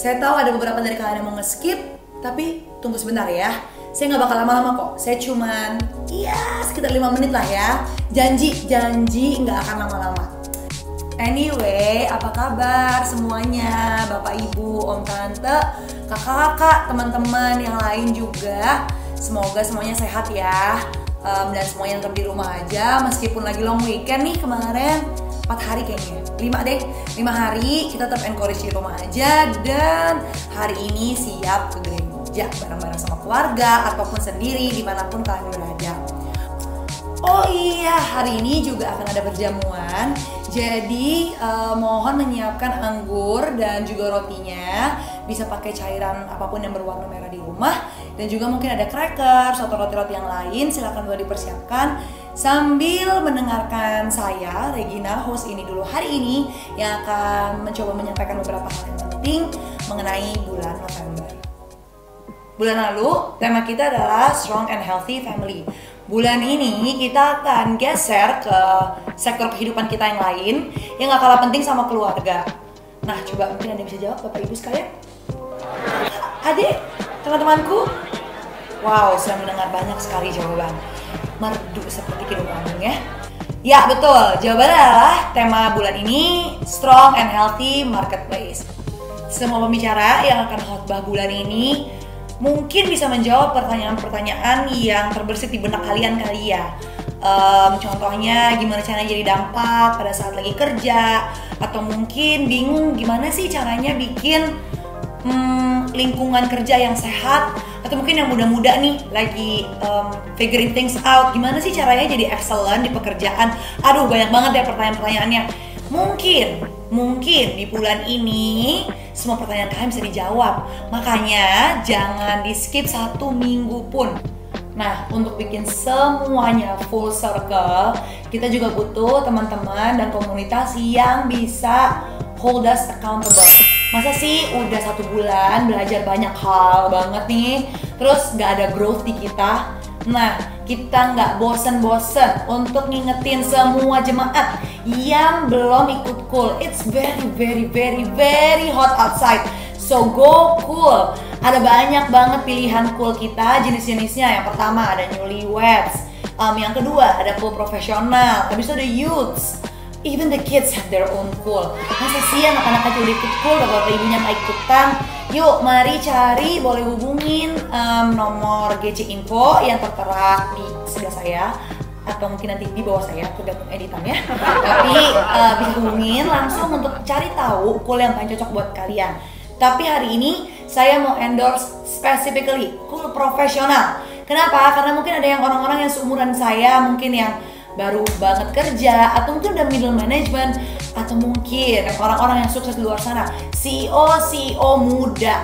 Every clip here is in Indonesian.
Saya tahu ada beberapa dari kalian yang mau nge-skip, tapi tunggu sebentar ya. Saya nggak bakal lama-lama kok. Saya cuman sekitar 5 menit lah ya. Janji nggak akan lama-lama. Anyway, apa kabar semuanya? Bapak, Ibu, Om, Tante, kakak-kakak, teman-teman yang lain juga. Semoga semuanya sehat ya. Dan semuanya tetap di rumah aja. Meskipun lagi long weekend nih kemarin. 4 hari kayaknya, 5 hari kita tetap encourage di rumah aja. Dan hari ini siap ke gereja bareng-bareng sama keluarga ataupun sendiri dimanapun kalian berada. Oh iya, hari ini juga akan ada perjamuan. Jadi mohon menyiapkan anggur dan juga rotinya. Bisa pakai cairan apapun yang berwarna merah di rumah. Dan juga mungkin ada crackers atau roti-roti yang lain. Silakan boleh dipersiapkan sambil mendengarkan saya, Regina, host ini dulu hari ini, yang akan mencoba menyampaikan beberapa hal yang penting mengenai bulan November. Bulan lalu tema kita adalah Strong and Healthy Family. Bulan ini kita akan geser ke sektor kehidupan kita yang lain yang gak kalah penting sama keluarga. Nah, coba mungkin ada yang bisa jawab, Bapak Ibu sekalian? Adik, teman-temanku? Wow, saya mendengar banyak sekali jawaban. Merdu seperti kidung kambing ya. Ya betul, jawabannya adalah tema bulan ini Strong and Healthy Marketplace. Semua pembicara yang akan khotbah bulan ini mungkin bisa menjawab pertanyaan-pertanyaan yang terbersit di benak kalian kali ya. Contohnya gimana caranya jadi dampak pada saat lagi kerja, atau mungkin bingung gimana sih caranya bikin lingkungan kerja yang sehat, atau mungkin yang muda-muda nih lagi figuring things out, gimana sih caranya jadi excellent di pekerjaan. Aduh, banyak banget ya pertanyaan-pertanyaannya. Mungkin di bulan ini semua pertanyaan kalian bisa dijawab. Makanya jangan di skip 1 minggu pun. Nah, untuk bikin semuanya full circle, kita juga butuh teman-teman dan komunitas yang bisa hold us accountable. Masa sih udah 1 bulan belajar banyak hal banget nih, terus gak ada growth di kita? Nah, kita gak bosen-bosen untuk ngingetin semua jemaat yang belum ikut cool. It's very hot outside, so go cool. Ada banyak banget pilihan cool kita, jenis-jenisnya. Yang pertama ada newlyweds, yang kedua ada cool profesional, habis itu ada youths. Even the kids have their own cool. Masa sih anak-anak aja udah ikut cool, bapak ibunya nggak ikutan? Yuk, mari cari, boleh hubungin nomor GC Info yang tertera di sebelah saya, atau mungkin nanti di bawah saya, tergantung editan ya. Tapi bisa hubungin langsung untuk cari tahu cool yang paling cocok buat kalian. Tapi hari ini saya mau endorse specifically cool profesional. Kenapa? Karena mungkin ada yang orang-orang yang seumuran saya, mungkin yang baru banget kerja, atau mungkin udah middle management, atau mungkin orang-orang yang sukses di luar sana, CEO muda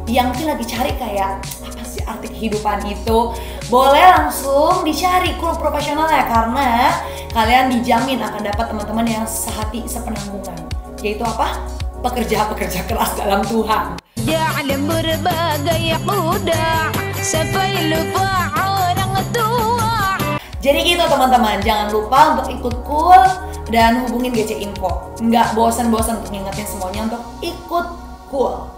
yang mungkin lagi cari kayak apa sih arti kehidupan itu. Boleh langsung dicari cool profesional ya, karena kalian dijamin akan dapat teman-teman yang sehati sepenanggungan. Yaitu apa? Pekerja-pekerja keras dalam Tuhan. Dalam berbagai kuda sampai lupa orang tua. Jadi gitu teman-teman, jangan lupa untuk ikut cool dan hubungin GC Info. Nggak bosan-bosan untuk ngingetin semuanya untuk ikut cool.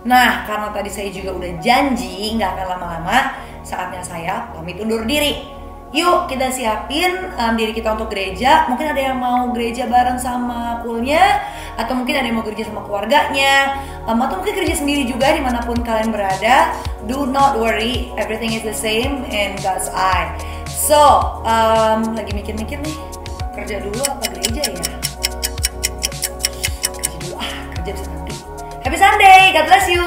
Nah, karena tadi saya juga udah janji nggak akan lama-lama, saatnya saya pamit undur diri. Yuk kita siapin diri kita untuk gereja. Mungkin ada yang mau gereja bareng sama coolnya, atau mungkin ada yang mau gereja sama keluarganya, atau mungkin gereja sendiri juga dimanapun kalian berada. Do not worry, everything is the same in God's eye. So, lagi mikir-mikir nih, kerja dulu apa gereja ya? Kerja dulu, kerja bisa nanti. Happy Sunday, God bless you!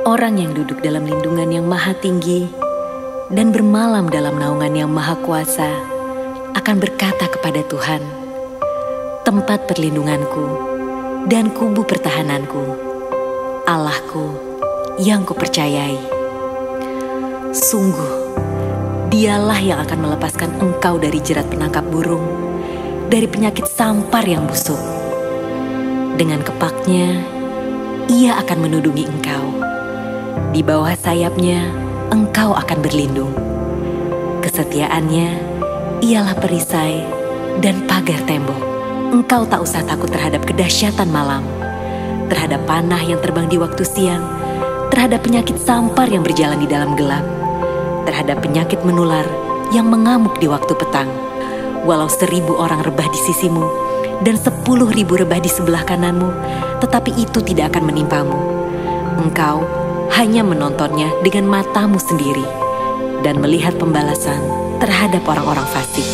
Orang yang duduk dalam lindungan yang maha tinggi dan bermalam dalam naungan yang maha kuasa akan berkata kepada Tuhan, tempat perlindunganku dan kubu pertahananku, Allahku yang kupercayai. Sungguh, Dialah yang akan melepaskan engkau dari jerat penangkap burung, dari penyakit sampar yang busuk. Dengan kepaknya, ia akan menudungi engkau. Di bawah sayapnya, engkau akan berlindung. Kesetiaannya ialah perisai dan pagar tembok. Engkau tak usah takut terhadap kedahsyatan malam, terhadap panah yang terbang di waktu siang, terhadap penyakit sampar yang berjalan di dalam gelap, terhadap penyakit menular yang mengamuk di waktu petang. Walau 1.000 orang rebah di sisimu dan 10.000 rebah di sebelah kananmu, tetapi itu tidak akan menimpamu. Engkau hanya menontonnya dengan matamu sendiri dan melihat pembalasan terhadap orang-orang fasik.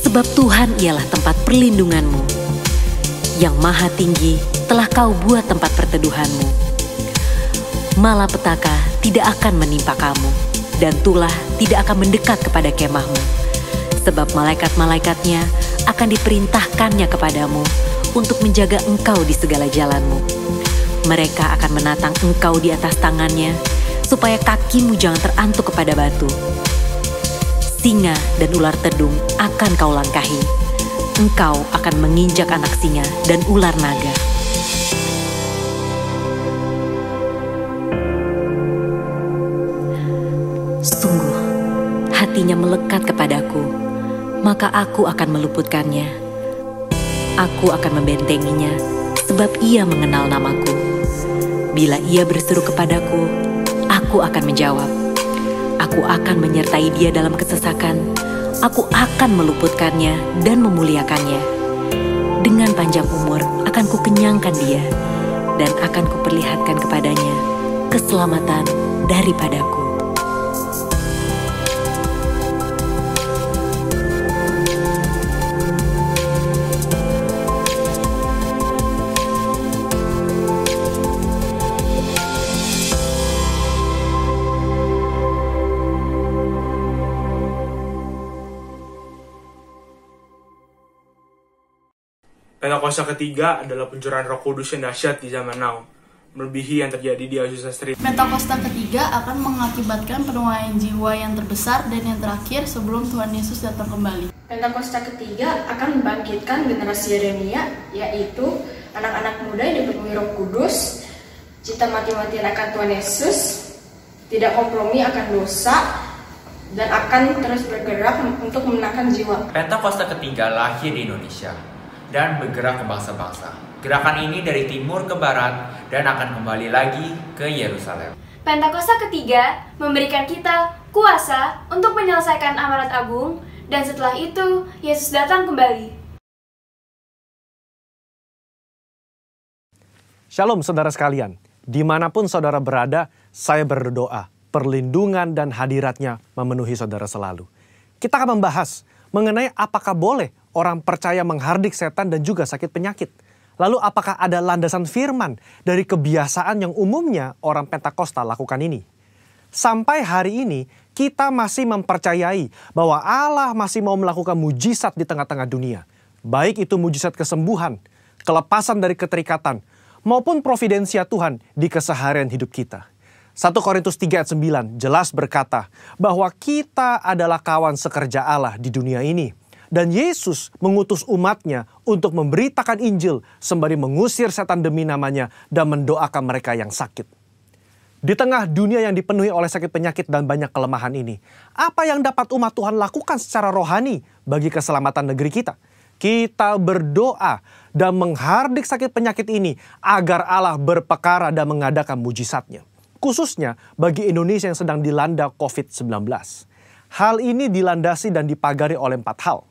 Sebab Tuhan ialah tempat perlindunganmu. Yang Maha Tinggi telah kau buat tempat perteduhanmu. Malapetaka tidak akan menimpa kamu, dan tulah tidak akan mendekat kepada kemahmu. Sebab malaikat-malaikatnya akan diperintahkannya kepadamu untuk menjaga engkau di segala jalanmu. Mereka akan menatang engkau di atas tangannya, supaya kakimu jangan terantuk kepada batu. Singa dan ular tedung akan kau langkahi. Engkau akan menginjak anak singa dan ular naga. Sungguh, hatinya melekat kepadaku, maka aku akan meluputkannya. Aku akan membentenginya, sebab ia mengenal namaku. Bila ia berseru kepadaku, aku akan menjawab. Aku akan menyertai dia dalam kesesakan. Aku akan meluputkannya dan memuliakannya. Dengan panjang umur akan kukenyangkan dia, dan akan kuperlihatkan kepadanya keselamatan daripadaku. Pentakosta ketiga adalah pencurahan Roh Kudus yang dahsyat di zaman now, melebihi yang terjadi di Azusa Street. Pentakosta ketiga akan mengakibatkan penuaian jiwa yang terbesar dan yang terakhir sebelum Tuhan Yesus datang kembali. Pentakosta ketiga akan membangkitkan generasi Yeremia, yaitu anak-anak muda yang dipenuhi Roh Kudus, cinta mati-matian akan Tuhan Yesus, tidak kompromi akan dosa, dan akan terus bergerak untuk memenangkan jiwa. Pentakosta ketiga lahir di Indonesia dan bergerak ke bangsa-bangsa. Gerakan ini dari timur ke barat dan akan kembali lagi ke Yerusalem. Pentakosta ketiga memberikan kita kuasa untuk menyelesaikan amanat agung, dan setelah itu Yesus datang kembali. Shalom saudara sekalian, dimanapun saudara berada, saya berdoa perlindungan dan hadiratnya memenuhi saudara selalu. Kita akan membahas mengenai apakah boleh orang percaya menghardik setan dan juga sakit penyakit. Lalu apakah ada landasan firman dari kebiasaan yang umumnya orang Pentakosta lakukan ini? Sampai hari ini kita masih mempercayai bahwa Allah masih mau melakukan mujizat di tengah-tengah dunia. Baik itu mujizat kesembuhan, kelepasan dari keterikatan, maupun providensia Tuhan di keseharian hidup kita. 1 Korintus 3 ayat 9 jelas berkata bahwa kita adalah kawan sekerja Allah di dunia ini. Dan Yesus mengutus umatnya untuk memberitakan Injil sembari mengusir setan demi namanya dan mendoakan mereka yang sakit. Di tengah dunia yang dipenuhi oleh sakit penyakit dan banyak kelemahan ini, apa yang dapat umat Tuhan lakukan secara rohani bagi keselamatan negeri kita? Kita berdoa dan menghardik sakit penyakit ini agar Allah berpekara dan mengadakan mujizatnya. Khususnya bagi Indonesia yang sedang dilanda COVID-19. Hal ini dilandasi dan dipagari oleh 4 hal.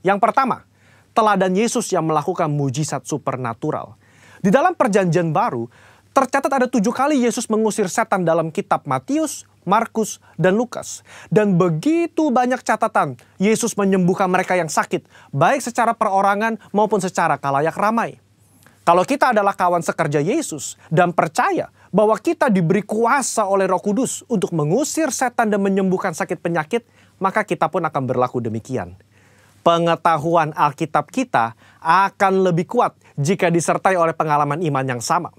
Yang pertama, teladan Yesus yang melakukan mujizat supernatural. Di dalam perjanjian baru, tercatat ada 7 kali Yesus mengusir setan dalam kitab Matius, Markus, dan Lukas. Dan begitu banyak catatan Yesus menyembuhkan mereka yang sakit, baik secara perorangan maupun secara khalayak ramai. Kalau kita adalah kawan sekerja Yesus dan percaya bahwa kita diberi kuasa oleh Roh Kudus untuk mengusir setan dan menyembuhkan sakit penyakit, maka kita pun akan berlaku demikian. Pengetahuan Alkitab kita akan lebih kuat jika disertai oleh pengalaman iman yang sama.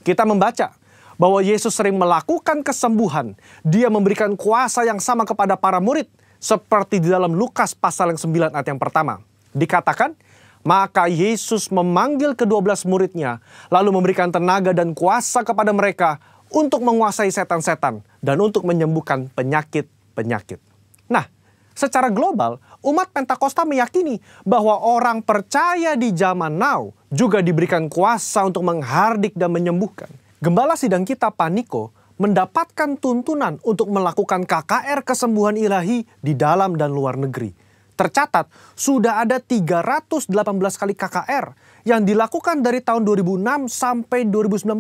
Kita membaca bahwa Yesus sering melakukan kesembuhan. Dia memberikan kuasa yang sama kepada para murid. Seperti di dalam Lukas pasal yang 9 ayat yang pertama. Dikatakan, Maka Yesus memanggil ke-12 muridnya, lalu memberikan tenaga dan kuasa kepada mereka untuk menguasai setan-setan dan untuk menyembuhkan penyakit-penyakit. Nah, secara global, umat Pentakosta meyakini bahwa orang percaya di zaman now juga diberikan kuasa untuk menghardik dan menyembuhkan. Gembala sidang kita, Pak Niko, mendapatkan tuntunan untuk melakukan KKR kesembuhan ilahi di dalam dan luar negeri. Tercatat, sudah ada 318 kali KKR yang dilakukan dari tahun 2006 sampai 2019.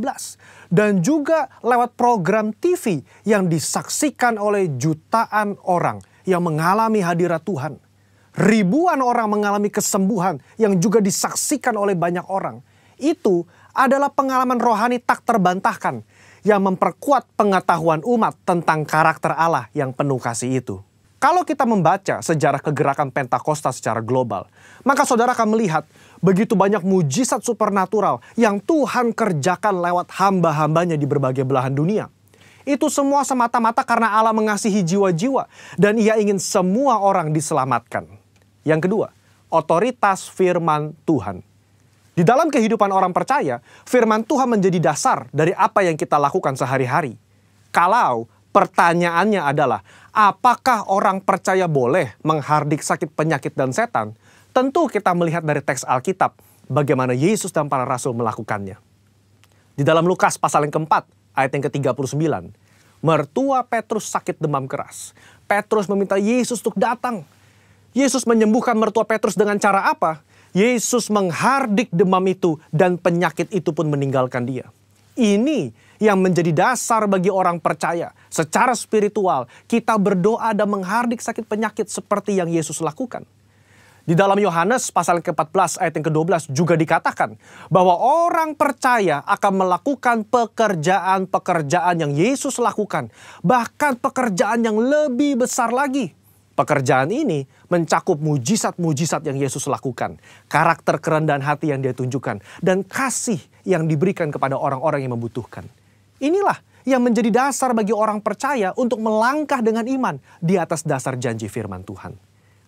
Dan juga lewat program TV yang disaksikan oleh jutaan orang yang mengalami hadirat Tuhan. Ribuan orang mengalami kesembuhan yang juga disaksikan oleh banyak orang. Itu adalah pengalaman rohani tak terbantahkan yang memperkuat pengetahuan umat tentang karakter Allah yang penuh kasih itu. Kalau kita membaca sejarah kegerakan Pentakosta secara global, maka saudara akan melihat begitu banyak mujizat supernatural yang Tuhan kerjakan lewat hamba-hambanya di berbagai belahan dunia. Itu semua semata-mata karena Allah mengasihi jiwa-jiwa dan Ia ingin semua orang diselamatkan. Yang kedua, otoritas firman Tuhan. Di dalam kehidupan orang percaya, firman Tuhan menjadi dasar dari apa yang kita lakukan sehari-hari. Kalau pertanyaannya adalah, apakah orang percaya boleh menghardik sakit, penyakit, dan setan? Tentu kita melihat dari teks Alkitab bagaimana Yesus dan para rasul melakukannya. Di dalam Lukas pasal yang keempat, ayat yang ke-39, mertua Petrus sakit demam keras. Petrus meminta Yesus untuk datang. Yesus menyembuhkan mertua Petrus dengan cara apa? Yesus menghardik demam itu dan penyakit itu pun meninggalkan dia. Ini yang menjadi dasar bagi orang percaya. Secara spiritual, kita berdoa dan menghardik sakit penyakit seperti yang Yesus lakukan. Di dalam Yohanes pasal ke-14 ayat yang ke-12 juga dikatakan bahwa orang percaya akan melakukan pekerjaan-pekerjaan yang Yesus lakukan. Bahkan pekerjaan yang lebih besar lagi. Pekerjaan ini mencakup mujizat-mujizat yang Yesus lakukan, karakter kerendahan hati yang Dia tunjukkan, dan kasih yang diberikan kepada orang-orang yang membutuhkan. Inilah yang menjadi dasar bagi orang percaya untuk melangkah dengan iman di atas dasar janji firman Tuhan.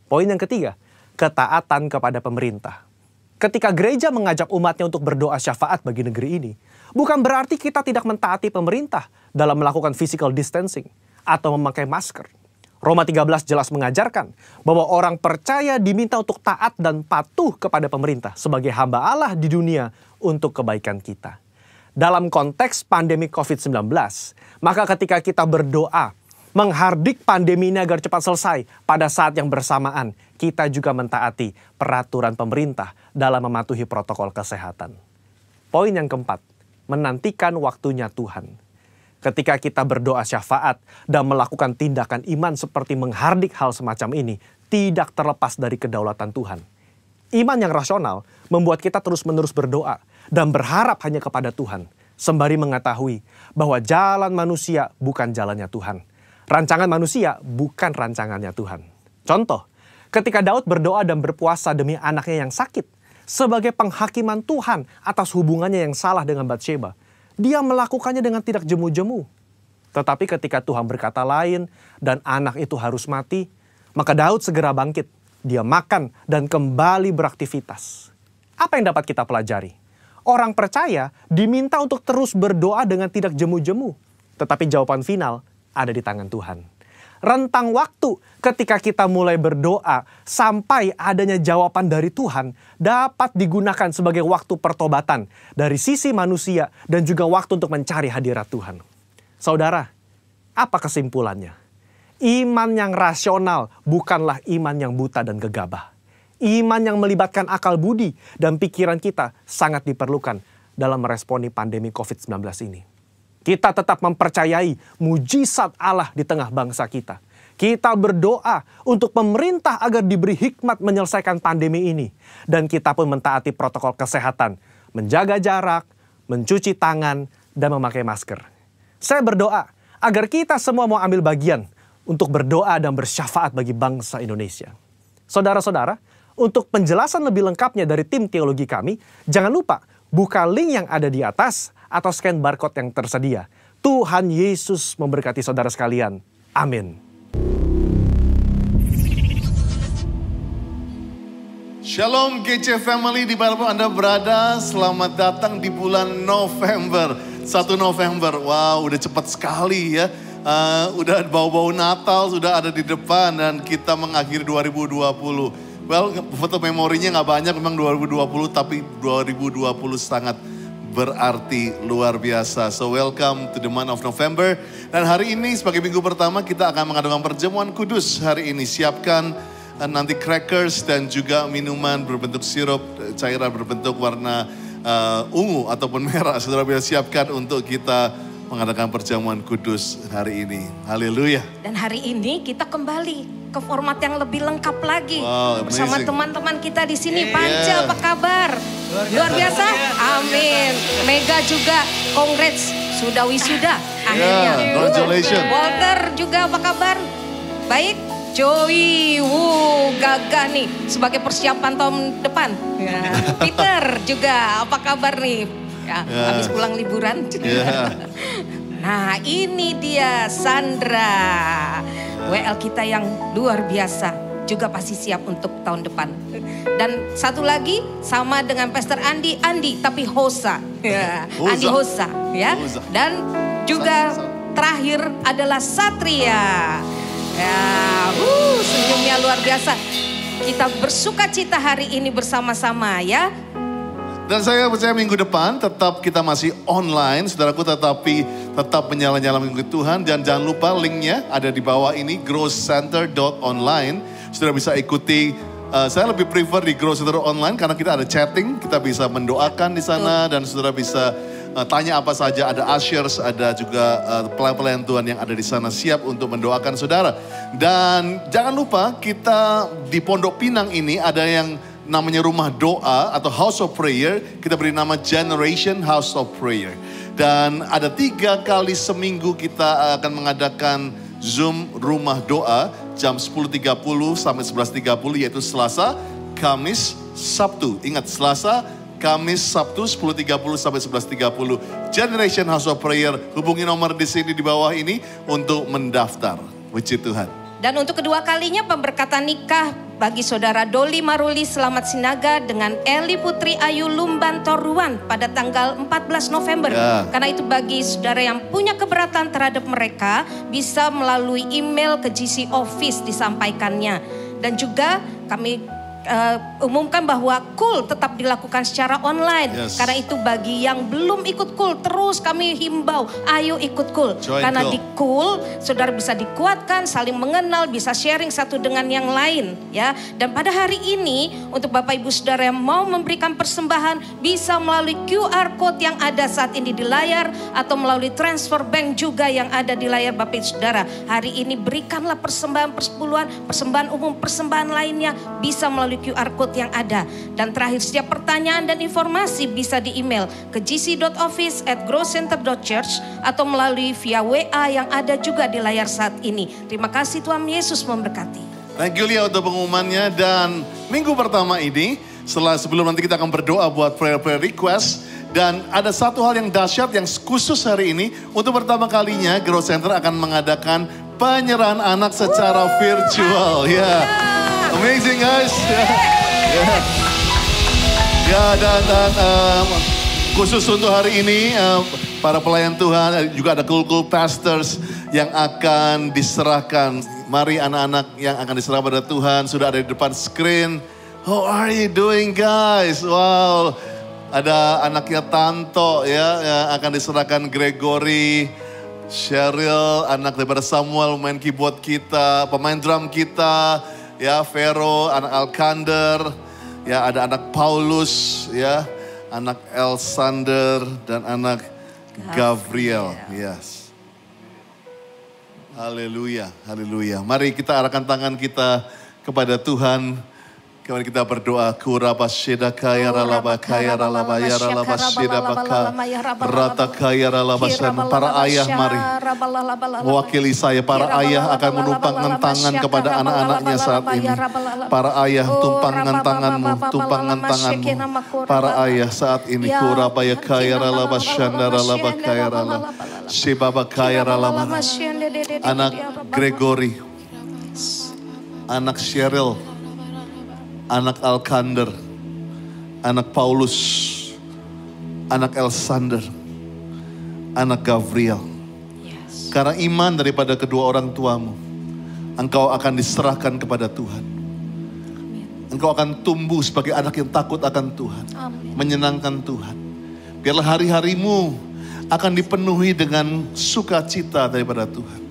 Poin yang ketiga, ketaatan kepada pemerintah. Ketika gereja mengajak umatnya untuk berdoa syafaat bagi negeri ini, bukan berarti kita tidak mentaati pemerintah dalam melakukan physical distancing atau memakai masker. Roma 13 jelas mengajarkan bahwa orang percaya diminta untuk taat dan patuh kepada pemerintah sebagai hamba Allah di dunia untuk kebaikan kita. Dalam konteks pandemi COVID-19, maka ketika kita berdoa menghardik pandemi ini agar cepat selesai, pada saat yang bersamaan kita juga mentaati peraturan pemerintah dalam mematuhi protokol kesehatan. Poin yang keempat, menantikan waktunya Tuhan. Ketika kita berdoa syafaat dan melakukan tindakan iman seperti menghardik hal semacam ini, tidak terlepas dari kedaulatan Tuhan. Iman yang rasional membuat kita terus-menerus berdoa dan berharap hanya kepada Tuhan, sembari mengetahui bahwa jalan manusia bukan jalannya Tuhan. Rancangan manusia bukan rancangannya Tuhan. Contoh, ketika Daud berdoa dan berpuasa demi anaknya yang sakit, sebagai penghakiman Tuhan atas hubungannya yang salah dengan Batsheba, dia melakukannya dengan tidak jemu-jemu. Tetapi ketika Tuhan berkata lain dan anak itu harus mati, maka Daud segera bangkit. Dia makan dan kembali beraktivitas. Apa yang dapat kita pelajari? Orang percaya diminta untuk terus berdoa dengan tidak jemu-jemu. Tetapi jawaban final ada di tangan Tuhan. Rentang waktu ketika kita mulai berdoa sampai adanya jawaban dari Tuhan dapat digunakan sebagai waktu pertobatan dari sisi manusia dan juga waktu untuk mencari hadirat Tuhan. Saudara, apa kesimpulannya? Iman yang rasional bukanlah iman yang buta dan gegabah. Iman yang melibatkan akal budi dan pikiran kita sangat diperlukan dalam meresponi pandemi COVID-19 ini. Kita tetap mempercayai mujizat Allah di tengah bangsa kita. Kita berdoa untuk pemerintah agar diberi hikmat menyelesaikan pandemi ini. Dan kita pun mentaati protokol kesehatan, menjaga jarak, mencuci tangan, dan memakai masker. Saya berdoa agar kita semua mau ambil bagian untuk berdoa dan bersyafaat bagi bangsa Indonesia. Saudara-saudara, untuk penjelasan lebih lengkapnya dari tim teologi kami, jangan lupa buka link yang ada di atas atau scan barcode yang tersedia. Tuhan Yesus memberkati saudara sekalian. Amin. Shalom GC Family dimanapun Anda berada, selamat datang di bulan November. 1 November, wow udah cepat sekali ya. Udah bau-bau Natal sudah ada di depan dan kita mengakhiri 2020. Well, foto memorinya nggak banyak memang 2020, tapi 2020 sangat berarti luar biasa. So welcome to the month of November. Dan hari ini sebagai minggu pertama kita akan mengadakan perjamuan kudus. Hari ini siapkan nanti crackers dan juga minuman berbentuk sirup, cairan berbentuk warna ungu ataupun merah. Saudara bisa siapkan untuk kita mengadakan perjamuan kudus hari ini. Haleluya. Dan hari ini kita kembali ke format yang lebih lengkap lagi. Wow, bersama teman-teman kita di sini. Panca, apa kabar? Luar biasa? Amin. Mega juga, congrats. Sudah wisuda akhirnya. Congratulations. Walter juga apa kabar? Baik. Joey, gagah nih sebagai persiapan tahun depan. Peter juga, apa kabar nih? Habis pulang liburan. Nah ini dia Sandra, WL kita yang luar biasa. Juga pasti siap untuk tahun depan. Dan satu lagi sama dengan Pastor Andi tapi Hosa. Andi Hosa ya. Dan juga terakhir adalah Satria. Ya, senyumnya luar biasa. Kita bersuka cita hari ini bersama-sama ya. Dan saya percaya minggu depan tetap kita masih online, saudaraku, tetapi tetap menyala-nyala minggu Tuhan. Dan jangan lupa linknya ada di bawah ini, growcenter.online. Saudara bisa ikuti, saya lebih prefer di Grow Center online karena kita ada chatting, kita bisa mendoakan di sana dan saudara bisa tanya apa saja, ada ushers, ada juga pelayan Tuhan yang ada di sana siap untuk mendoakan saudara. Dan jangan lupa kita di Pondok Pinang ini ada yang namanya rumah doa atau House of Prayer. Kita beri nama Generation House of Prayer. Dan ada 3 kali seminggu kita akan mengadakan Zoom rumah doa jam 10.30 sampai 11.30 yaitu Selasa, Kamis, Sabtu. Ingat Selasa, Kamis, Sabtu 10.30 sampai 11.30. Generation House of Prayer. Hubungi nomor di sini di bawah ini untuk mendaftar. Puji Tuhan. Dan untuk kedua kalinya pemberkatan nikah bagi saudara Doli Maruli Selamat Sinaga dengan Eli Putri Ayu Lumban Toruan pada tanggal 14 November. Karena itu bagi saudara yang punya keberatan terhadap mereka bisa melalui email ke GC Office disampaikannya. Dan juga kami umumkan bahwa KUL tetap dilakukan secara online. Karena itu bagi yang belum ikut KUL terus kami himbau ayo ikut KUL. Karena di KUL saudara bisa dikuatkan, saling mengenal, bisa sharing satu dengan yang lain ya. Dan pada hari ini untuk Bapak Ibu Saudara yang mau memberikan persembahan bisa melalui QR code yang ada saat ini di layar atau melalui transfer bank juga yang ada di layar Bapak Ibu Saudara. Hari ini berikanlah persembahan persepuluhan, persembahan umum, persembahan lainnya bisa melalui QR code yang ada. Dan terakhir setiap pertanyaan dan informasi bisa di email ke gc.office@growcenter.church atau melalui via WA yang ada juga di layar saat ini. Terima kasih, Tuhan Yesus memberkati. Thank you Lia untuk pengumumannya. Dan minggu pertama ini sebelum nanti kita akan berdoa buat prayer request. Dan ada satu hal yang dahsyat yang khusus hari ini. Untuk pertama kalinya Grow Center akan mengadakan penyerahan anak secara virtual. Amazing guys. Dan khusus untuk hari ini para pelayan Tuhan juga ada cool pastors yang akan diserahkan. Mari anak-anak yang akan diserahkan pada Tuhan sudah ada di depan screen. How are you doing guys? Wow. Ada anaknya Tanto ya yang akan diserahkan Gregory, Cheryl, anak daripada Samuel main keyboard kita, pemain drum kita. Ya, Vero, anak Alkander, ya ada anak Paulus, ya, anak Elsander dan anak Gabriel. Yes. Haleluya, haleluya. Mari kita arahkan tangan kita kepada Tuhan. Kembali kita berdoa. Kuraba sheda kaya ralaba kaya ralaba ya ralaba sheda baka rata kaya ralaba sheda. Para ayah mari mewakili saya. Para ayah akan menumpangkan tangan kepada anak-anaknya saat ini. Para ayah tumpangkan tanganmu, tumpangkan tanganmu. Para ayah saat ini kuraba ya kaya ralaba shanda ralaba kaya ralaba shebaba kaya ralaba. Anak Gregory, anak Cheryl, anak Alkander, anak Paulus, anak Elsander, anak Gabriel. Karena iman daripada kedua orang tuamu, engkau akan diserahkan kepada Tuhan. Engkau akan tumbuh sebagai anak yang takut akan Tuhan, menyenangkan Tuhan. Biarlah hari-harimu akan dipenuhi dengan sukacita daripada Tuhan.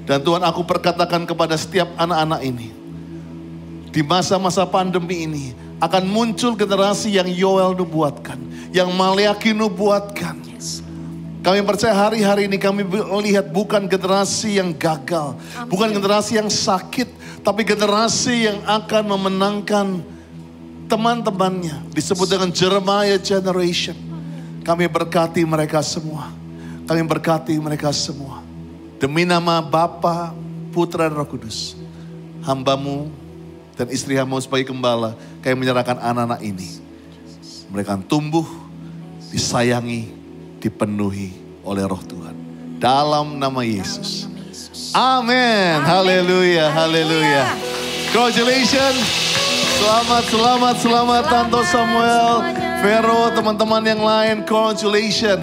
Dan Tuhan, aku perkatakan kepada setiap anak-anak ini, di masa-masa pandemi ini akan muncul generasi yang Yoel nubuatkan, yang Maleaki nubuatkan. Kami percaya hari-hari ini kami melihat bukan generasi yang gagal, bukan generasi yang sakit, tapi generasi yang akan memenangkan teman-temannya. Disebut dengan Jeremiah Generation. Kami berkati mereka semua. Kami berkati mereka semua. Demi nama Bapa, Putra dan Roh Kudus, hamba-Mu dan istri hamba sebagai gembala, kami menyerahkan anak-anak ini. Mereka akan tumbuh, disayangi, dipenuhi oleh Roh Tuhan. Dalam nama Yesus. Amin. Haleluya, haleluya. Congratulations. Selamat Tanto Samuel, Vero, teman-teman yang lain. Congratulations.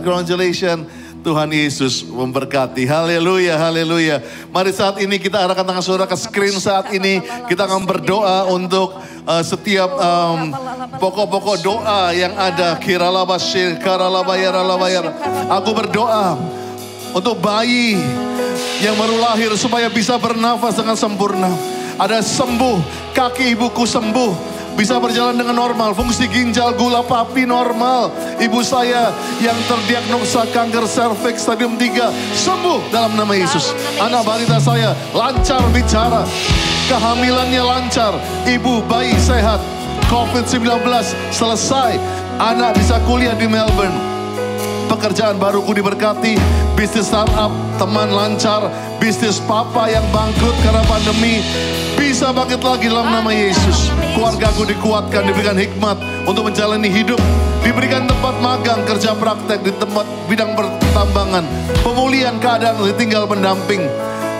Tuhan Yesus memberkati. Haleluya, haleluya. Mari saat ini kita arahkan tangan saudara ke screen saat ini. Kita akan berdoa untuk setiap pokok-pokok doa yang ada. Aku berdoa untuk bayi yang baru lahir supaya bisa bernafas dengan sempurna. Ada sembuh, kaki ibuku sembuh. Bisa berjalan dengan normal, fungsi ginjal, gula papi normal. Ibu saya yang terdiagnosa kanker serviks stadium 3 sembuh dalam nama Yesus. Anak balita saya lancar bicara, kehamilannya lancar, ibu bayi sehat, COVID-19 selesai, anak bisa kuliah di Melbourne. Pekerjaan baruku diberkati, bisnis startup, teman lancar, bisnis papa yang bangkrut karena pandemi bisa bangkit lagi dalam nama Yesus. Keluargaku dikuatkan, diberikan hikmat untuk menjalani hidup, diberikan tempat magang, kerja praktek di tempat bidang pertambangan, pemulihan keadaan, ditinggal pendamping,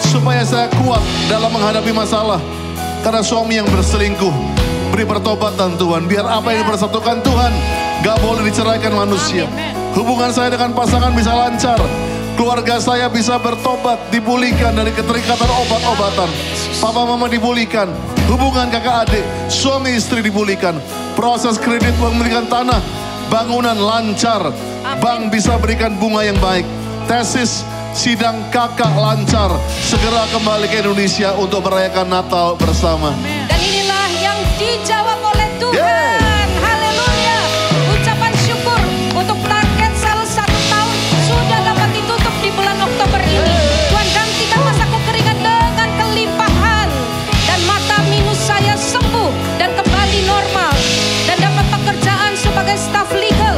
supaya saya kuat dalam menghadapi masalah. Karena suami yang berselingkuh, beri pertobatan Tuhan, biar apa yang dipersatukan Tuhan gak boleh diceraikan manusia. Hubungan saya dengan pasangan bisa lancar, keluarga saya bisa bertobat, dipulihkan dari keterikatan obat-obatan. Papa mama dipulihkan, hubungan kakak adik, suami istri dipulihkan. Proses kredit pemilikan tanah, bangunan lancar. Bank bisa berikan bunga yang baik. Tesis, sidang kakak lancar. Segera kembali ke Indonesia untuk merayakan Natal bersama. Dan inilah yang dijawab oleh Tuhan. Haleluya. Ucapan syukur untuk target sales 1 tahun sudah dapat ditutup di bulan Oktober ini. Tuhan gantikan masa kekeringan dengan kelimpahan. Dan mata minus saya sembuh dan kembali normal. Dan dapat pekerjaan sebagai staf legal.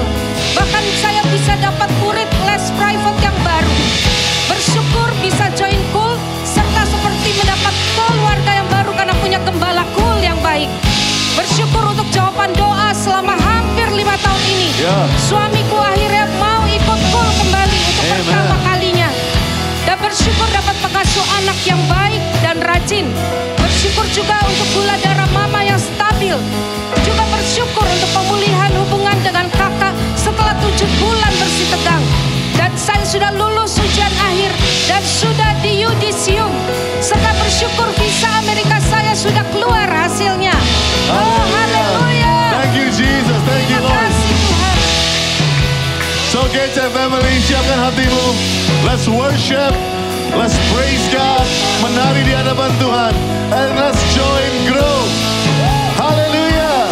Bahkan saya bisa dapat murid les private yang baru. Bersyukur bisa join cool, serta seperti mendapat keluarga yang baru karena punya gembala cool yang baik. Bersyukur untuk jawaban doa selama hampir 5 tahun ini. Suamiku akhirnya mau ikut cool kembali untuk pertama kalinya. Dan bersyukur dapat pengasuh anak yang baik dan rajin. Bersyukur juga untuk gula darah mama yang stabil. Juga bersyukur untuk pemulihan hubungan dengan kakak setelah 7 bulan bersih tegang. Dan saya sudah lulus ujian akhir dan sudah di yudisium. Serta bersyukur visa Amerika saya sudah keluar hasilnya. Oh, haleluya. Thank you Jesus, thank you Lord. So GC family, siapkan hatimu. Let's worship, let's praise God. Menari di hadapan Tuhan. And let's join grow. Hallelujah.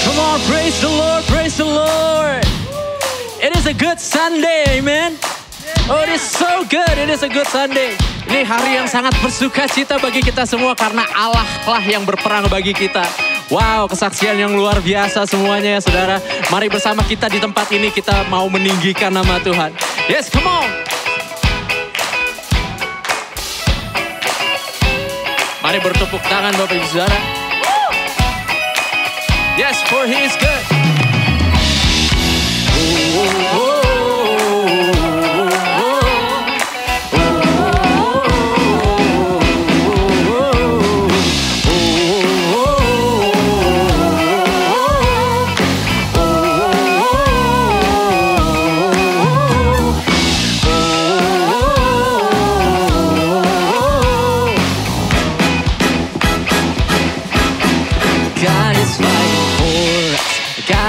Come on, praise the Lord, praise the Lord. It is a good Sunday, amen. Oh, it is so good, it is a good Sunday. Ini hari yang sangat bersuka cita bagi kita semua karena Allah lah yang berperang bagi kita. Wow, kesaksian yang luar biasa semuanya ya saudara. Mari bersama kita di tempat ini kita mau meninggikan nama Tuhan. Yes, come on. Mari bertepuk tangan Bapak Ibu Saudara. Yes, for He is good.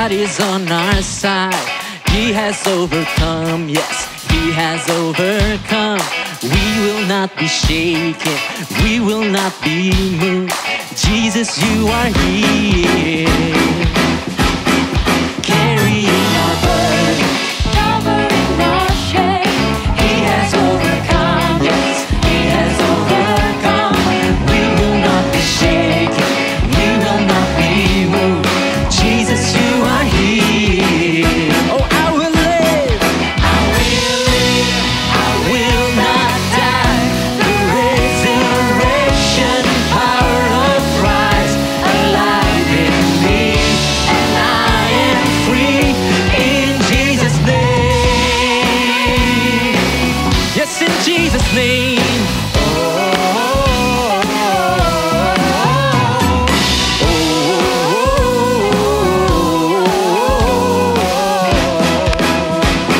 God is on our side. He has overcome, yes, He has overcome. We will not be shaken, we will not be moved. Jesus, you are here, carrying our burden, covering our shame. He has overcome, yes, He has overcome. We will not be shaken, we will not be moved. Jesus, you are here. Oh, I will live, I will live, I will not die. The resurrection power of Christ alive in me, and I am free in Jesus' name. Yes, in Jesus' name.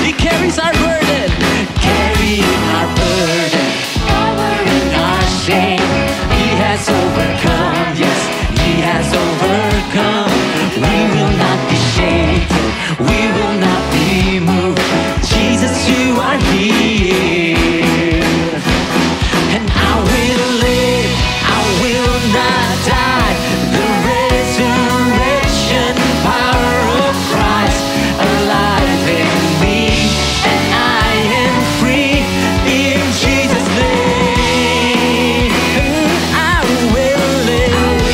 He carries our burden, carrying our burden, covering our shame. He has overcome, yes, He has overcome. We will not be shaken, we will not be moved. Jesus, you are here, and I will live, I will not die. The resurrection power of Christ alive in me, and I am free in Jesus' name. I will live,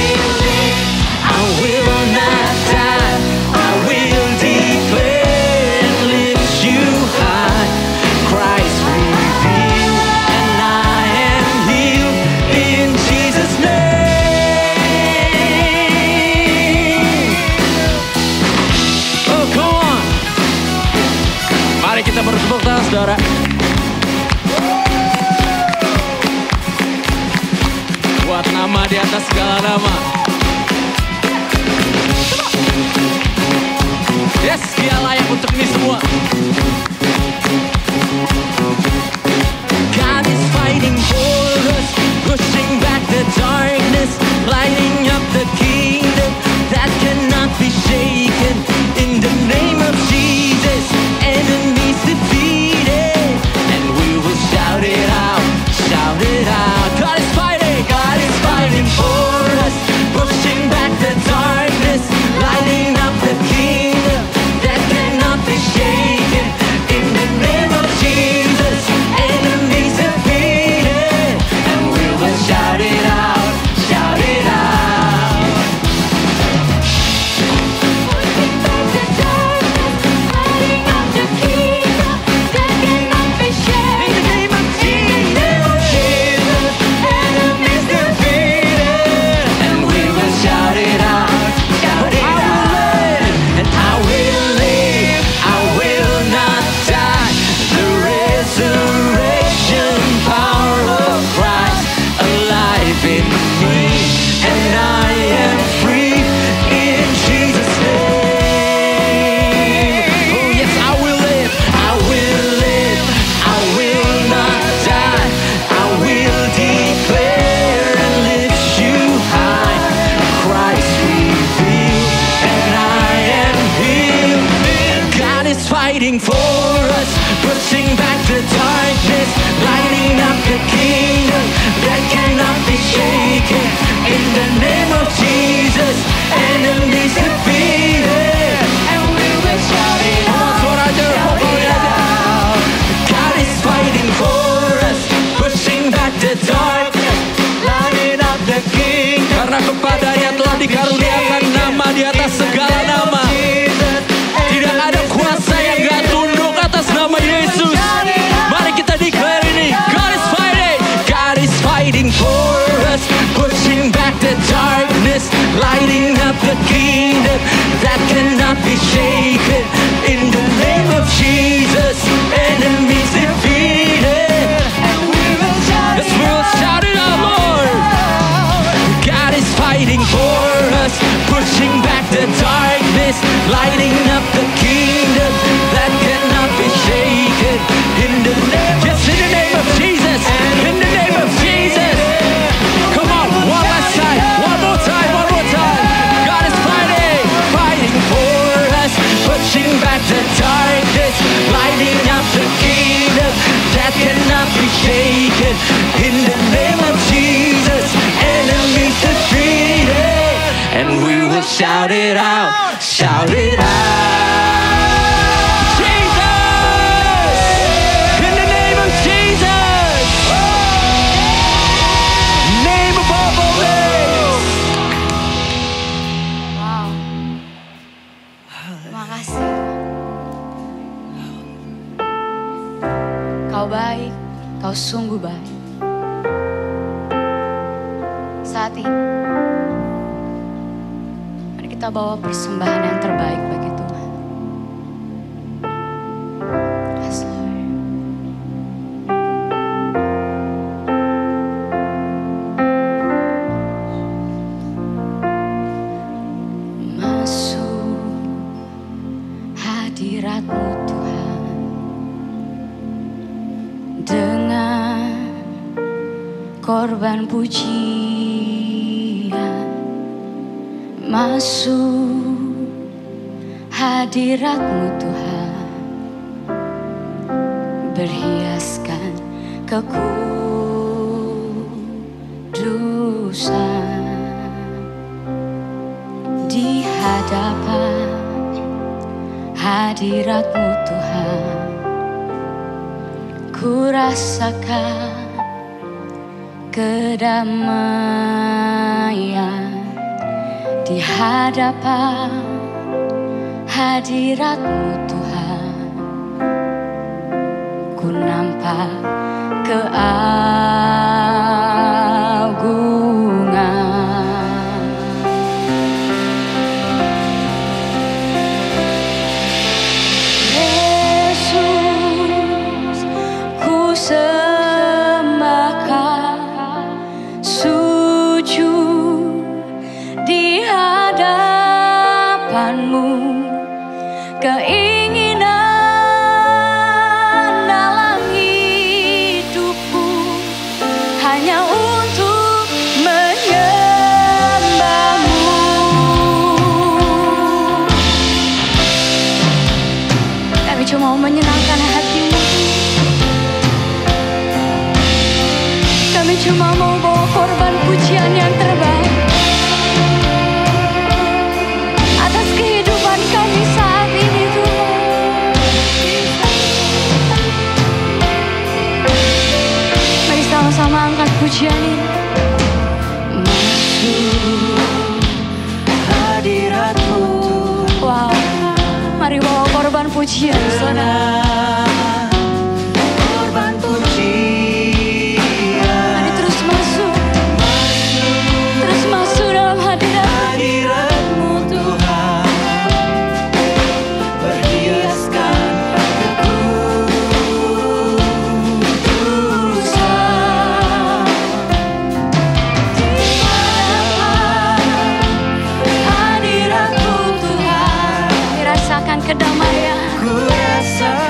I will not die. I will declare and lift you high. Christ revealed, and I am healed in Jesus' name. Oh, come on. Mari kita bertepuk tangan, saudara. Buat nama di atas segala nama. Yes, Dia layak untuk ini semua. God is fighting for us, pushing back the darkness, lighting up the kingdom that cannot be shaken. In the name of Jesus, enemies defeated, and we will shout it out, shout it out. God is fighting for us, pushing back the darkness, lighting up the kingdom that cannot be shaken. In the name of Jesus, enemies defeated, and we will shout it out, shout it out. Pushing back the darkness, lighting up the kingdom that cannot be shaken. In the name of Jesus, enemies defeated, and we will shout it out, shout it out. And I will live, I will not die. The resurrection power of Christ alive in me, and I am free in Jesus' name. Oh yes, I will live, I will live, I will not die. I will declare and lift you high. Christ revealed, and I am healed. God is fighting for us, pushing back the darkness, lighting up the kingdom that cannot be shaken. In the name of Jesus, enemies defeated, and we will shout it out, shout it out. God is fighting for us, pushing back the darkness, lighting up the kingdom. Karena kepadanya telah dikaruniakan nama di atas segala nama. Tidak ada kuasa yang gak tunduk atas nama Yesus. Mari kita declare ini. God is fighting for us, pushing back the darkness, lighting up the kingdom that cannot be shaken. In the name of Jesus, enemies defeated, and we will shout it out, Lord. God is fighting for us, pushing back the darkness, lighting up the kingdom that cannot be shaken. In the name of Jesus, in the name of Jesus. Engkau sungguh baik. Saat ini, mari kita bawa persembahan yang terbaik bagi Tuhan. Yes, Lord. Masuk hadirat-Mu Tuhan dengan korban pujian. Masuk hadirat-Mu Tuhan, berhiaskan kekudusan. Di hadapan hadirat-Mu Tuhan, ku rasakan kedamaian. Di hadapan hadirat-Mu Tuhan, ku nampak keagungan. Yesus, ku sembahkan, sujud di hadapan-Mu. Keinginan dalam hidupku hanya untuk menyembah-Mu. Kami cuma mau menyenangkan hati-Mu. Kami cuma mau bawa korban pujian yang terbaik atas kehidupan kami saat ini, Tuhan. Mari sama-sama angkat pujian ini. Masuk hadirat-Mu. Wow, mari bawa korban pujian, saudara. Korban pujian. Mari terus masuk. Terus masuk dalam hadirat-Mu Tuhan. Berhiaskan kekudusan. Di hadapan hadirat-Mu Tuhan, dirasakan kedamaian. Ku rasakan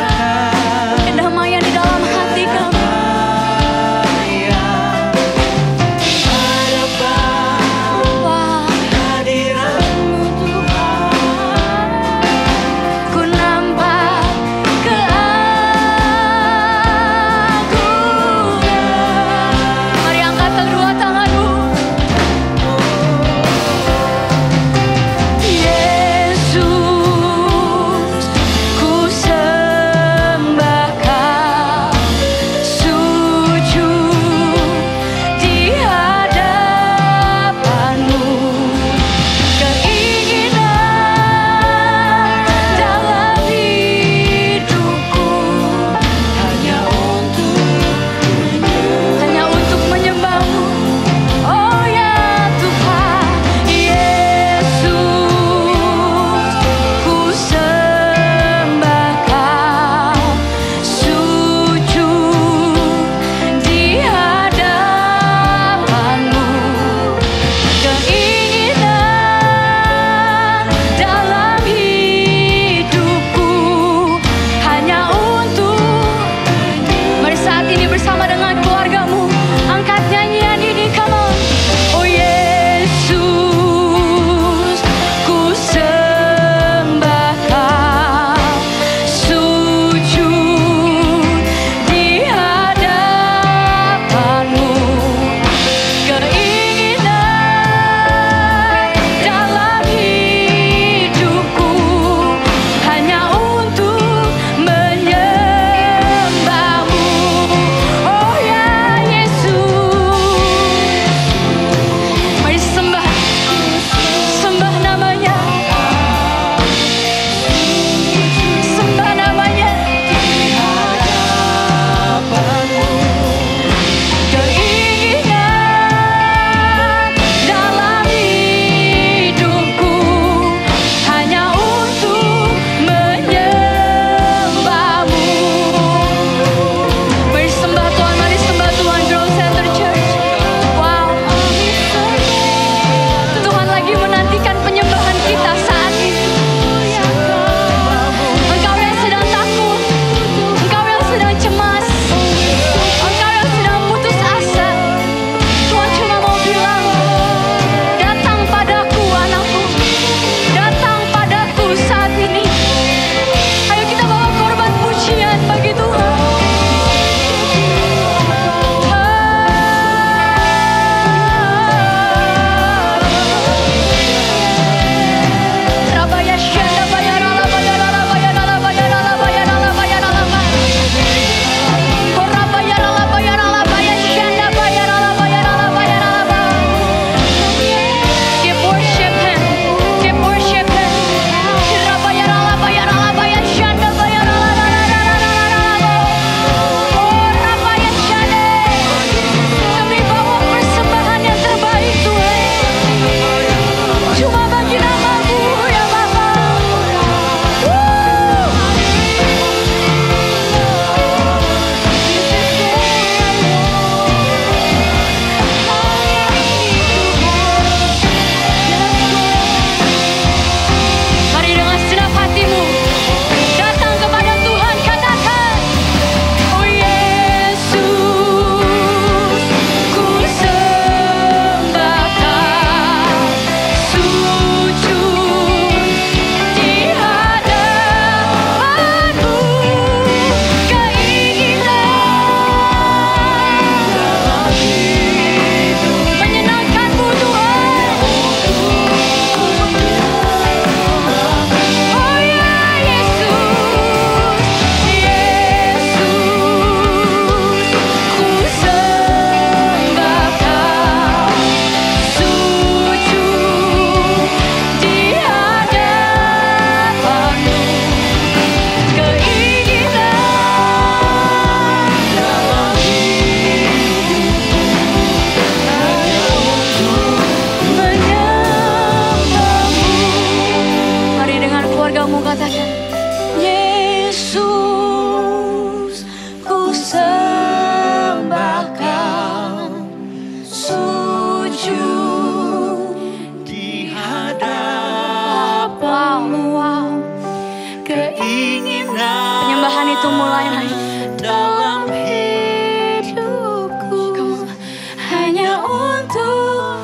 hanya untuk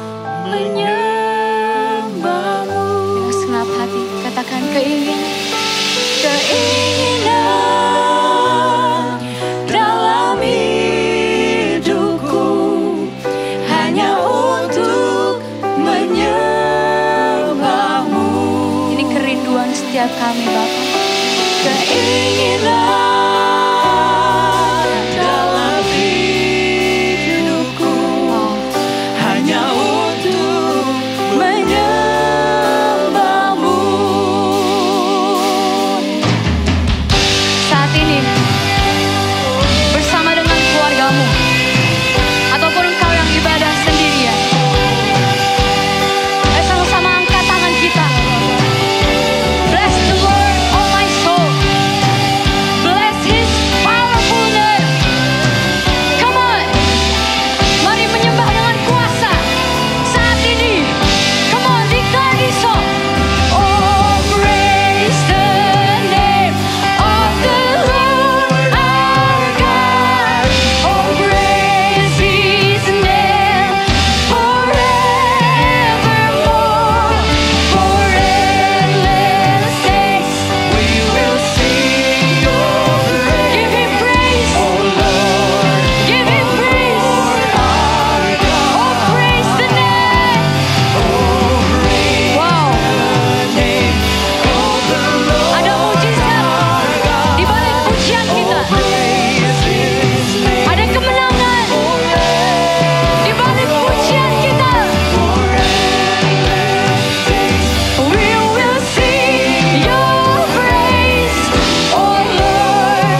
menyembahmu. Dengan segenap hati katakan keinginan dalam hidupku hanya untuk menyembahmu. Ini kerinduan setiap kami Bapa. Keinginan dalam hidupku hanya untuk menyembahmu. Saat ini bersama dengan keluargamu ataupun engkau yang ibadah sendirian, sama-sama angkat tangan kita. Bless the Lord, oh my soul. Bless His powerful name. Come on, mari menyembah dengan kuasa saat ini. Come on, declare this song. Oh, praise the name of the Lord our God. Oh, praise His name forevermore. For endless days we will sing your praise. Give Him praise, oh Lord. Give Him praise, our God. Oh, praise the name. Oh, praise wow. The name of the Lord. Ada mujizat di balik pujian kita. Ada kemenangan di balik pujian kita. We will sing your praise, oh Lord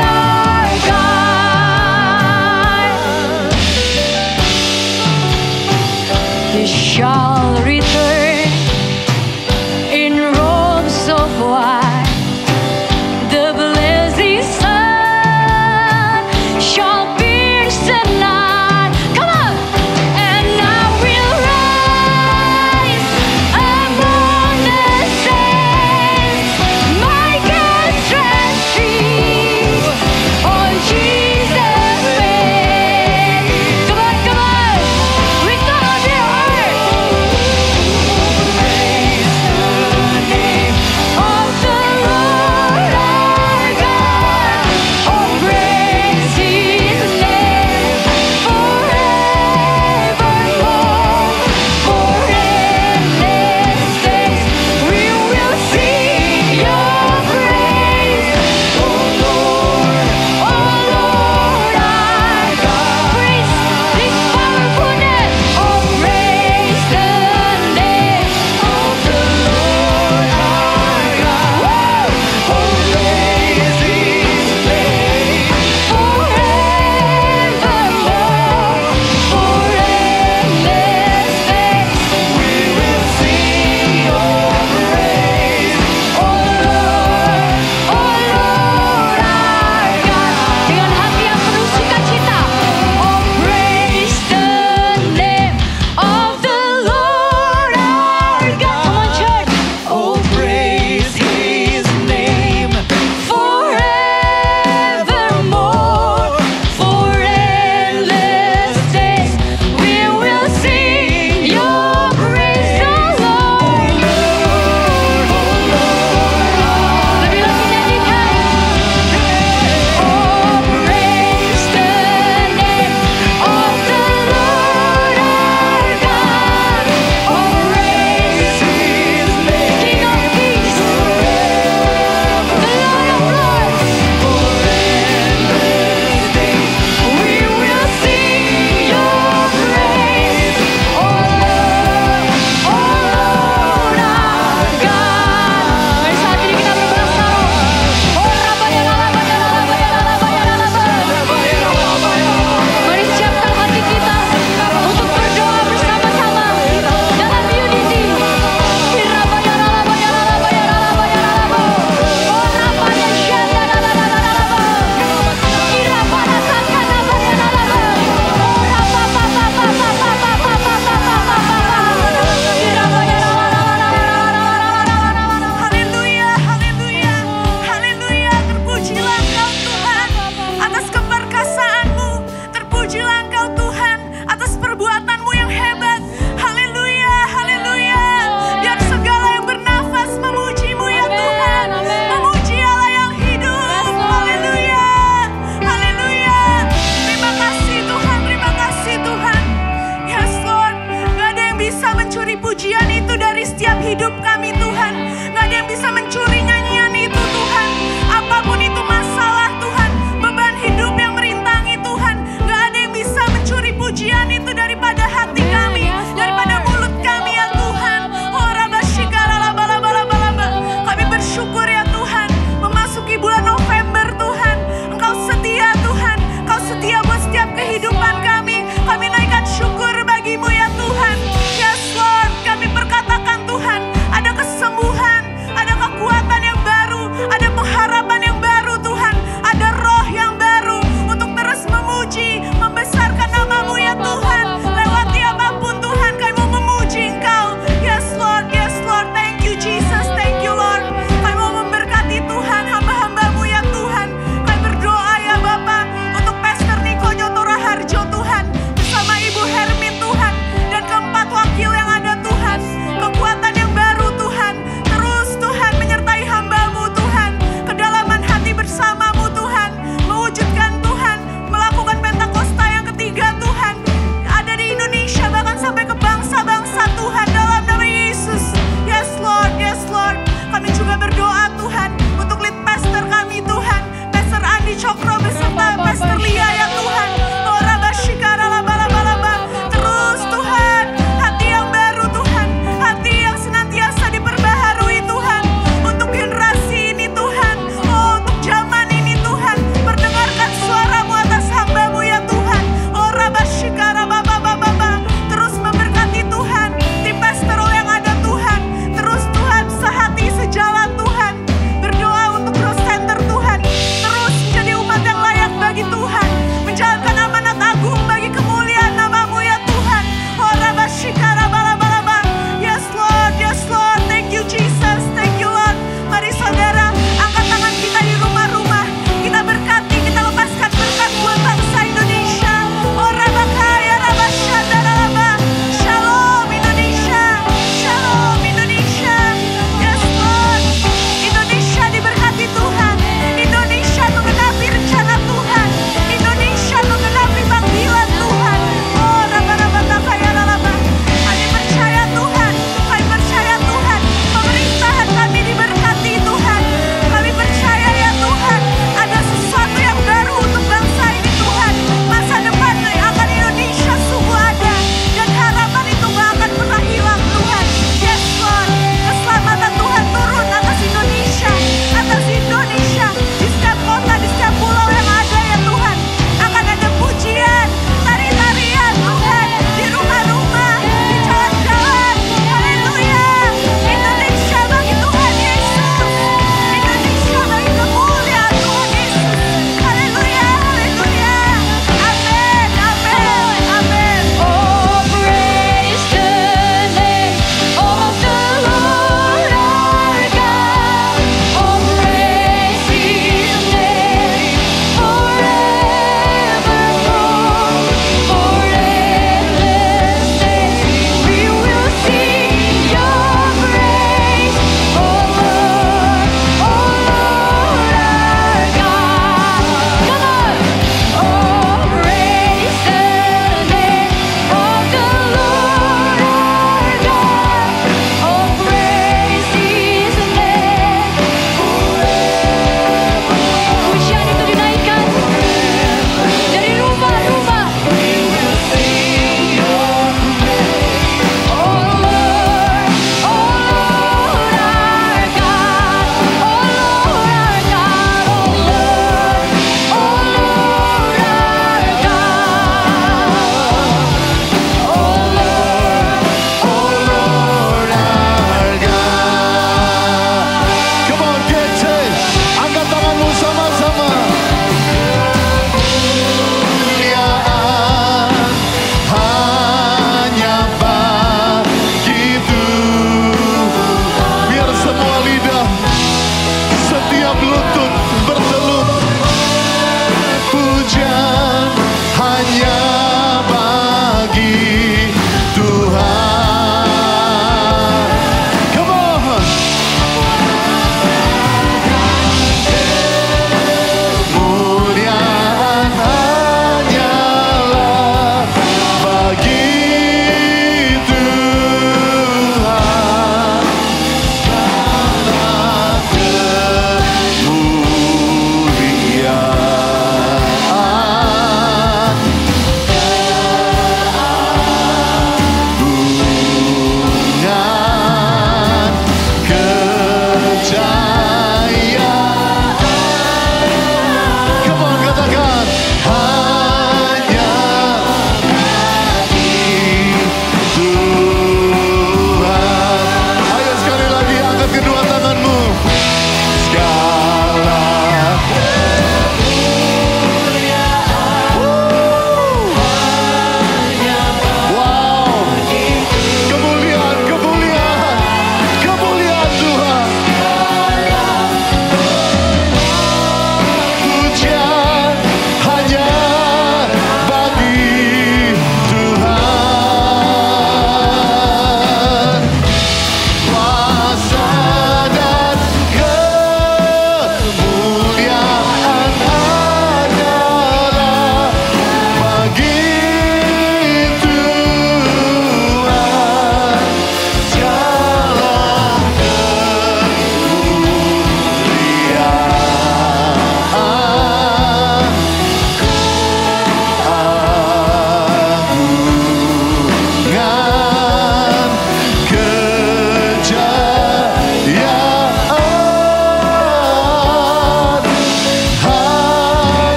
our God. He shall return in robes of white. The blazing sun shall pierce the night. Come on! And I will rise among the saints. My God shall street on Jesus' face. Come on, come on! Lift up your heart.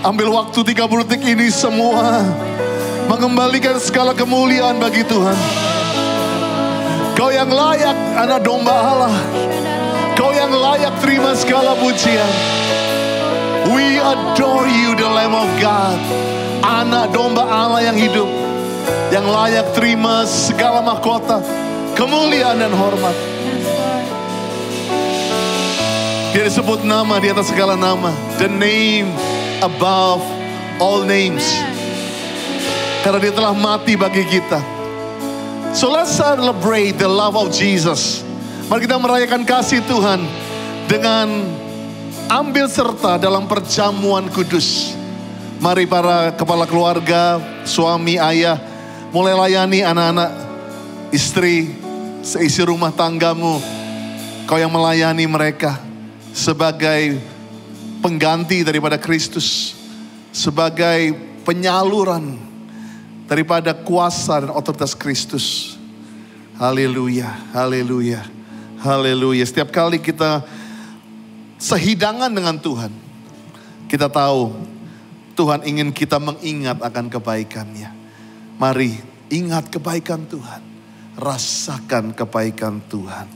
Ambil waktu 30 detik ini semua. Mengembalikan segala kemuliaan bagi Tuhan. Kau yang layak anak domba Allah. Kau yang layak terima segala pujian. We adore you, the Lamb of God. Anak domba Allah yang hidup. Yang layak terima segala mahkota, kemuliaan dan hormat. Dia disebut nama di atas segala nama. The name above all names. Karena dia telah mati bagi kita. So let's celebrate the love of Jesus. Mari kita merayakan kasih Tuhan dengan ambil serta dalam perjamuan kudus. Mari para kepala keluarga, suami, ayah, mulai layani anak-anak, istri, seisi rumah tanggamu. Kau yang melayani mereka sebagai pengganti daripada Kristus, sebagai penyaluran daripada kuasa dan otoritas Kristus. Haleluya, haleluya, haleluya. Setiap kali kita sehidangan dengan Tuhan, kita tahu Tuhan ingin kita mengingat akan kebaikan-Nya. Mari ingat kebaikan Tuhan, rasakan kebaikan Tuhan.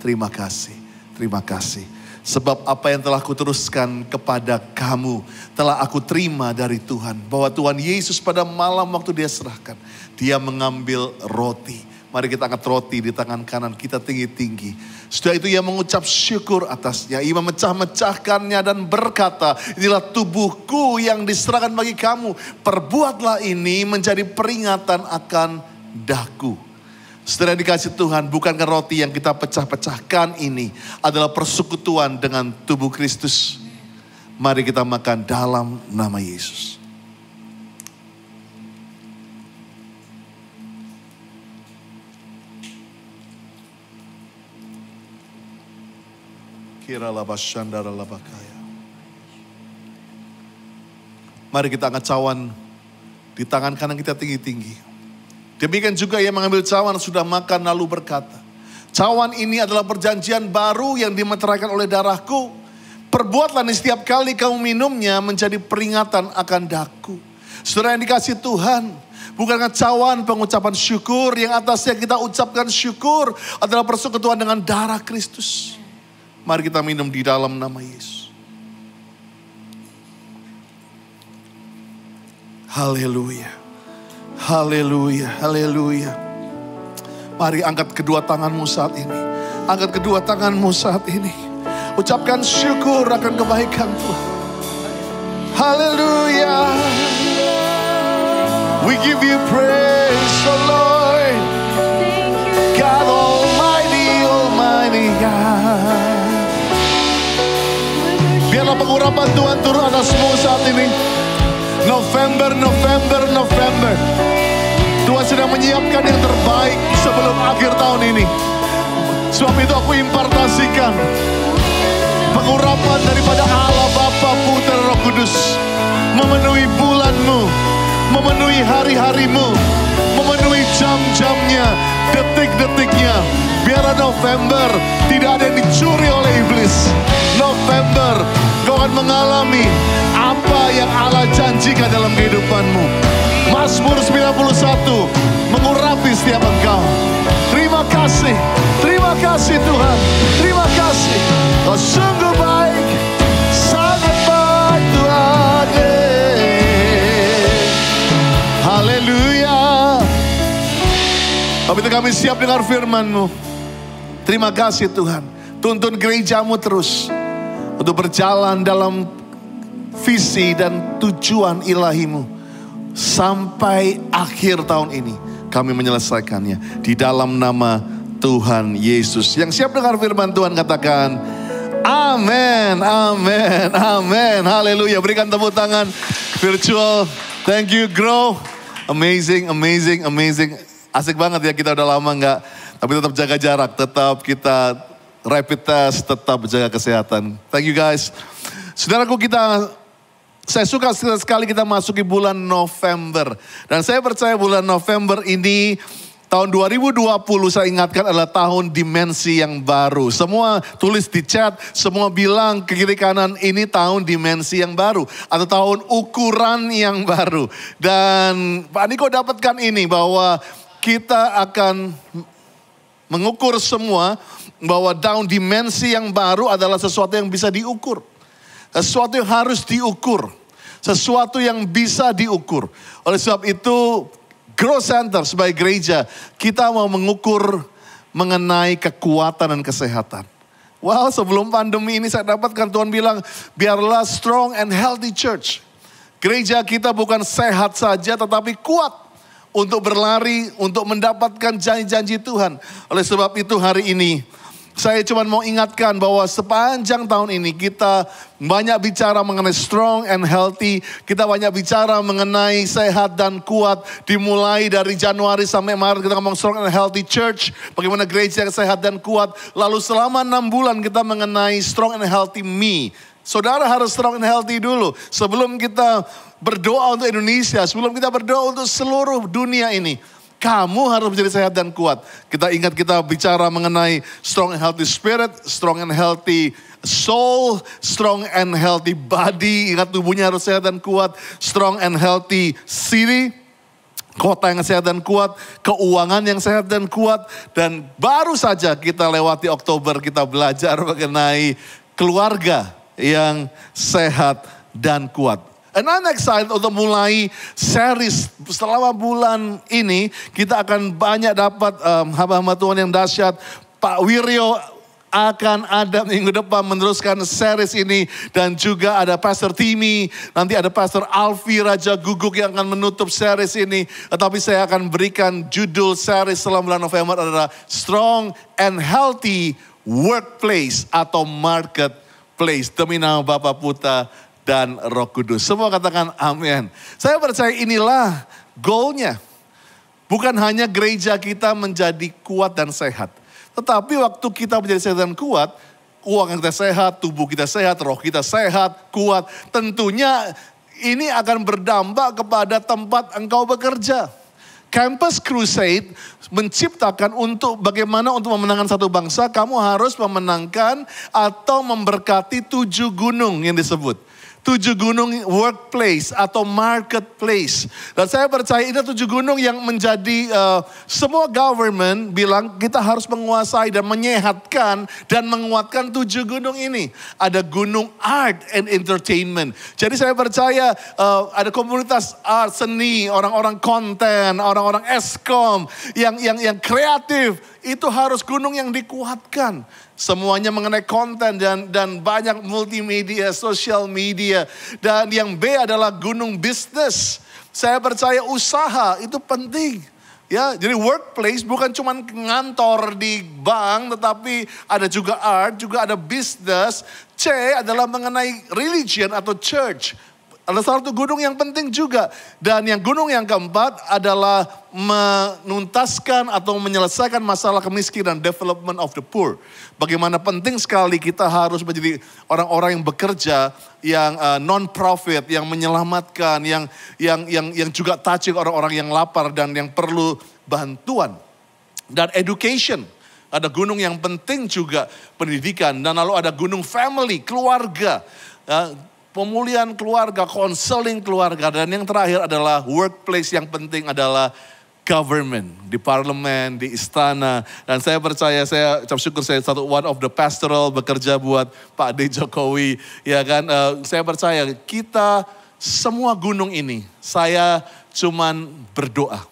Terima kasih, terima kasih. Sebab apa yang telah kuteruskan kepada kamu telah aku terima dari Tuhan. Bahwa Tuhan Yesus pada malam waktu dia serahkan, dia mengambil roti. Mari kita angkat roti di tangan kanan kita tinggi-tinggi. Setelah itu ia mengucap syukur atasnya. Ia memecah-mecahkannya dan berkata, inilah tubuhku yang diserahkan bagi kamu. Perbuatlah ini menjadi peringatan akan daku. Setelah dikasih Tuhan, bukankah roti yang kita pecah-pecahkan ini adalah persekutuan dengan tubuh Kristus? Mari kita makan dalam nama Yesus. Mari kita angkat cawan di tangan kanan kita tinggi-tinggi. Demikian juga ia mengambil cawan sudah makan lalu berkata, cawan ini adalah perjanjian baru yang dimeteraikan oleh darahku. Perbuatlah ini setiap kali kamu minumnya menjadi peringatan akan daku. Saudara yang dikasih Tuhan, bukankah cawan pengucapan syukur yang atasnya kita ucapkan syukur adalah persekutuan dengan darah Kristus. Mari kita minum di dalam nama Yesus. Haleluya. Haleluya, haleluya. Mari angkat kedua tanganmu saat ini. Angkat kedua tanganmu saat ini. Ucapkan syukur akan kebaikan Tuhan. Haleluya. We give you praise, oh Lord. God Almighty, Almighty God. Biarlah pengurapan Tuhan turun atasmu saat ini. November, November, November. Tuhan sedang menyiapkan yang terbaik sebelum akhir tahun ini. Sebab itu aku impartasikan pengurapan daripada Allah Bapa, Putra, Roh Kudus memenuhi bulanmu, memenuhi hari-harimu, memenuhi jam-jamnya, detik-detiknya. Biarlah November tidak ada yang dicuri oleh iblis. November kau akan mengalami apa yang Allah janjikan dalam kehidupanmu. Mazmur 91 mengurapi setiap engkau. Terima kasih Tuhan. Terima kasih. Kau sungguh baik, sangat baik Tuhan. Haleluya. Tapi itu kami siap dengar firman-Mu. Terima kasih Tuhan. Tuntun gerejamu terus untuk berjalan dalam visi dan tujuan ilahi-Mu. Sampai akhir tahun ini kami menyelesaikannya di dalam nama Tuhan Yesus. Yang siap dengar firman Tuhan katakan amin, amin, amin. Haleluya. Berikan tepuk tangan virtual. Thank you Grow. Amazing, amazing, amazing. Asik banget ya, kita udah lama nggak, tapi tetap jaga jarak, tetap kita rapid test, tetap jaga kesehatan. Thank you guys. Saudaraku, saya suka sekali kita masuki bulan November. Dan saya percaya bulan November ini Tahun 2020 saya ingatkan adalah tahun dimensi yang baru. Semua tulis di chat, semua bilang ke kiri kanan ini tahun dimensi yang baru. Atau tahun ukuran yang baru. Dan Pak Niko dapatkan ini bahwa kita akan mengukur semua bahwa tahun dimensi yang baru adalah sesuatu yang bisa diukur. Sesuatu yang harus diukur. Sesuatu yang bisa diukur. Oleh sebab itu, Growth Center sebagai gereja, kita mau mengukur mengenai kekuatan dan kesehatan. Wow, sebelum pandemi ini saya dapatkan Tuhan bilang, biarlah strong and healthy church. Gereja kita bukan sehat saja tetapi kuat untuk berlari, untuk mendapatkan janji-janji Tuhan. Oleh sebab itu hari ini, saya cuma mau ingatkan bahwa sepanjang tahun ini kita banyak bicara mengenai strong and healthy. Kita banyak bicara mengenai sehat dan kuat. Dimulai dari Januari sampai Maret kita ngomong strong and healthy church. Bagaimana gereja yang sehat dan kuat. Lalu selama 6 bulan kita mengenai strong and healthy me. Saudara harus strong and healthy dulu. Sebelum kita berdoa untuk Indonesia. Sebelum kita berdoa untuk seluruh dunia ini. Kamu harus menjadi sehat dan kuat. Kita ingat kita bicara mengenai strong and healthy spirit, strong and healthy soul, strong and healthy body. Ingat tubuhnya harus sehat dan kuat. Strong and healthy city, kota yang sehat dan kuat. Keuangan yang sehat dan kuat. Dan baru saja kita lewati Oktober, kita belajar mengenai keluarga yang sehat dan kuat. And I'm excited untuk mulai series selama bulan ini. Kita akan banyak dapat hamba-hamba Tuhan yang dahsyat. Pak Wiryo akan ada minggu depan meneruskan series ini. Dan juga ada Pastor Timmy. Nanti ada Pastor Alfi Raja Guguk yang akan menutup series ini. Tetapi saya akan berikan judul series selama bulan November adalah Strong and Healthy Workplace atau Marketplace. Demi nama Bapa, Putra dan Roh Kudus. Semua katakan amin. Saya percaya inilah goalnya. Bukan hanya gereja kita menjadi kuat dan sehat. Tetapi waktu kita menjadi sehat dan kuat, keuangan kita sehat, tubuh kita sehat, roh kita sehat, kuat. Tentunya ini akan berdampak kepada tempat engkau bekerja. Campus Crusade menciptakan untuk bagaimana untuk memenangkan satu bangsa, kamu harus memenangkan atau memberkati 7 gunung yang disebut. 7 gunung workplace atau marketplace. Dan saya percaya ini 7 gunung yang menjadi semua government bilang kita harus menguasai dan menyehatkan dan menguatkan 7 gunung ini. Ada gunung art and entertainment. Jadi saya percaya ada komunitas art, seni, orang-orang konten, orang-orang eskom yang kreatif. Itu harus gunung yang dikuatkan. Semuanya mengenai konten dan banyak multimedia, social media. Dan yang B adalah gunung bisnis. Saya percaya usaha itu penting. Ya, jadi workplace bukan cuma ngantor di bank, tetapi ada juga art, juga ada business. C adalah mengenai religion atau church. Ada satu gunung yang penting juga. Dan yang gunung yang keempat adalah menuntaskan atau menyelesaikan masalah kemiskinan, development of the poor. Bagaimana penting sekali kita harus menjadi orang-orang yang bekerja, yang non-profit, yang menyelamatkan, yang juga touching orang-orang yang lapar dan yang perlu bantuan. Dan education. Ada gunung yang penting juga, pendidikan. Dan lalu ada gunung family, keluarga. Pemulihan keluarga, counseling keluarga. Dan yang terakhir adalah workplace yang penting adalah government. Di parlemen, di istana. Dan saya percaya, saya ucap syukur saya one of the pastoral bekerja buat Pak D. Jokowi. Ya kan, saya percaya kita semua gunung ini, saya cuman berdoa.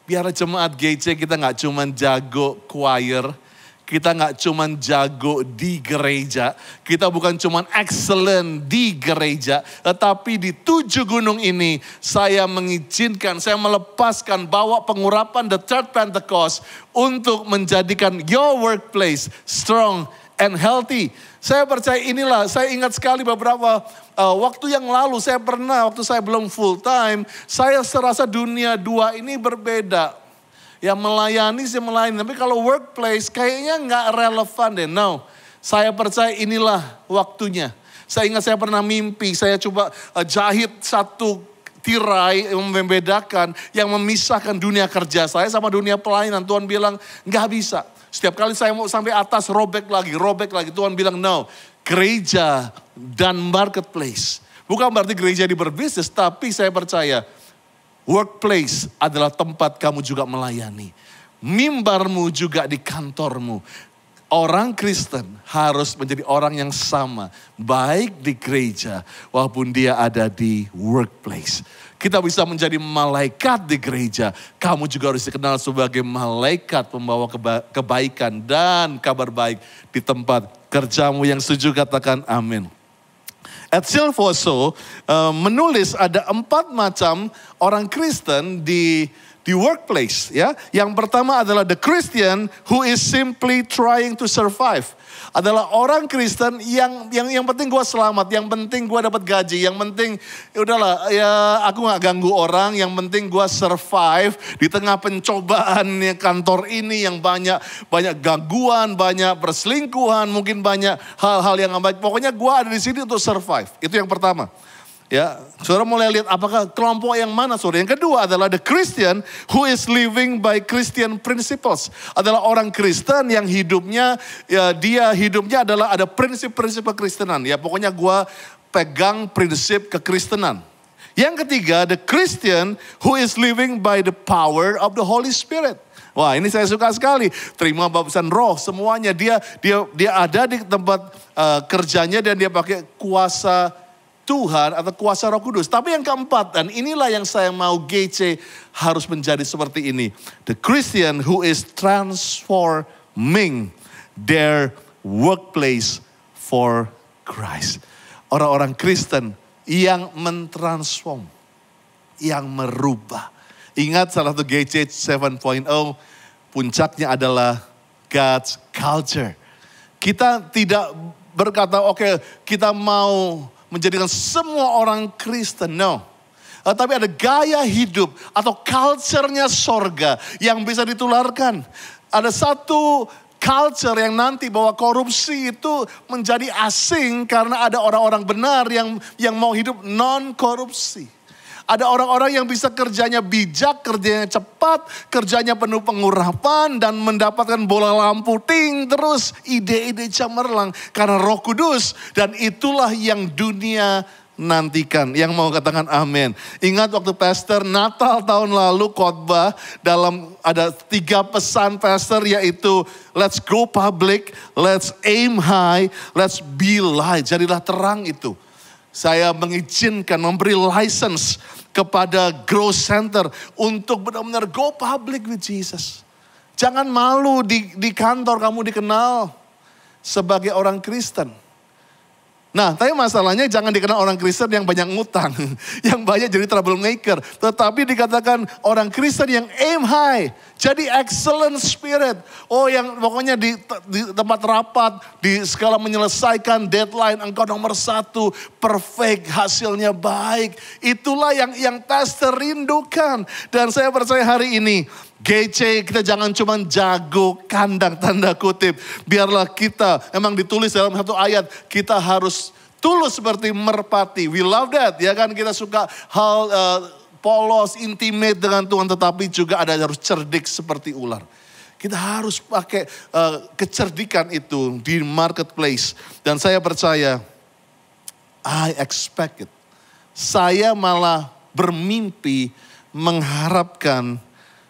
Biar jemaat GC kita gak cuman jago choir. Kita gak cuman jago di gereja. Kita bukan cuman excellent di gereja. Tetapi di 7 gunung ini saya mengizinkan, saya melepaskan bawa pengurapan the third Pentecost untuk menjadikan your workplace strong and healthy. Saya percaya inilah, saya ingat sekali beberapa waktu yang lalu saya pernah, waktu saya belum full time, saya serasa dunia 2 ini berbeda. Yang melayani, saya melayani. Tapi kalau workplace kayaknya nggak relevan deh. No, saya percaya inilah waktunya. Saya ingat saya pernah mimpi, saya coba jahit satu tirai, yang membedakan, yang memisahkan dunia kerja saya sama dunia pelayanan. Tuhan bilang, nggak bisa. Setiap kali saya mau sampai atas, robek lagi. Tuhan bilang, no. Gereja dan marketplace. Bukan berarti gereja di berbisnis, tapi saya percaya workplace adalah tempat kamu juga melayani. Mimbarmu juga di kantormu. Orang Kristen harus menjadi orang yang sama. Baik di gereja walaupun dia ada di workplace. Kita bisa menjadi malaikat di gereja. Kamu juga harus dikenal sebagai malaikat pembawa kebaikan dan kabar baik di tempat kerjamu. Yang setuju katakan amin. Ed Silvoso menulis ada 4 macam orang Kristen di workplace, ya. Yang pertama adalah the Christian who is simply trying to survive. Adalah orang Kristen yang penting gue selamat, yang penting gue dapat gaji, yang penting udahlah ya aku gak ganggu orang, yang penting gue survive di tengah pencobaan kantor ini yang banyak gangguan, banyak perselingkuhan, mungkin banyak hal-hal yang gak baik. Pokoknya gue ada di sini untuk survive. Itu yang pertama. Ya, saudara mulai lihat apakah kelompok yang mana, saudara. Yang kedua adalah the Christian who is living by Christian principles. Adalah orang Kristen yang hidupnya, ya dia hidupnya adalah ada prinsip-prinsip kekristenan. Ya pokoknya gue pegang prinsip kekristenan. Yang ketiga, the Christian who is living by the power of the Holy Spirit. Wah ini saya suka sekali. Terima baptisan roh semuanya. Dia ada di tempat kerjanya dan dia pakai kuasa Tuhan atau kuasa Roh Kudus. Tapi yang keempat, dan inilah yang saya mau GC harus menjadi seperti ini. The Christian who is transforming their workplace for Christ. Orang-orang Kristen yang mentransform, yang merubah. Ingat salah satu GC 7.0, puncaknya adalah God's culture. Kita tidak berkata, oke, kita mau menjadikan semua orang Kristen, no. Tapi ada gaya hidup atau culture-nya sorga yang bisa ditularkan. Ada satu culture yang nanti bahwa korupsi itu menjadi asing karena ada orang-orang benar yang mau hidup non-korupsi. Ada orang-orang yang bisa kerjanya bijak, kerjanya cepat, kerjanya penuh pengurapan dan mendapatkan bola lampu ting terus ide-ide cemerlang karena Roh Kudus, dan itulah yang dunia nantikan. Yang mau katakan amin. Ingat waktu pastor Natal tahun lalu khotbah dalam ada 3 pesan pastor, yaitu let's go public, let's aim high, let's be light. Jadilah terang itu. Saya mengizinkan, memberi license kepada Growth Center untuk benar-benar go public with Jesus. Jangan malu di kantor kamu dikenal sebagai orang Kristen. Nah, tapi masalahnya jangan dikenal orang Kristen yang banyak ngutang, yang banyak jadi troublemaker. Tetapi dikatakan orang Kristen yang aim high, jadi excellent spirit. Oh, yang pokoknya di tempat rapat, di skala menyelesaikan deadline, engkau nomor 1, perfect, hasilnya baik. Itulah yang pastor rindukan. Dan saya percaya hari ini, GC kita jangan cuma jago kandang tanda kutip. Biarlah kita, emang ditulis dalam satu ayat, kita harus tulus seperti merpati. We love that, ya kan, kita suka hal polos, intimate dengan Tuhan, tetapi juga harus cerdik seperti ular. Kita harus pakai kecerdikan itu di marketplace. Dan saya percaya, I expect it. Saya malah bermimpi mengharapkan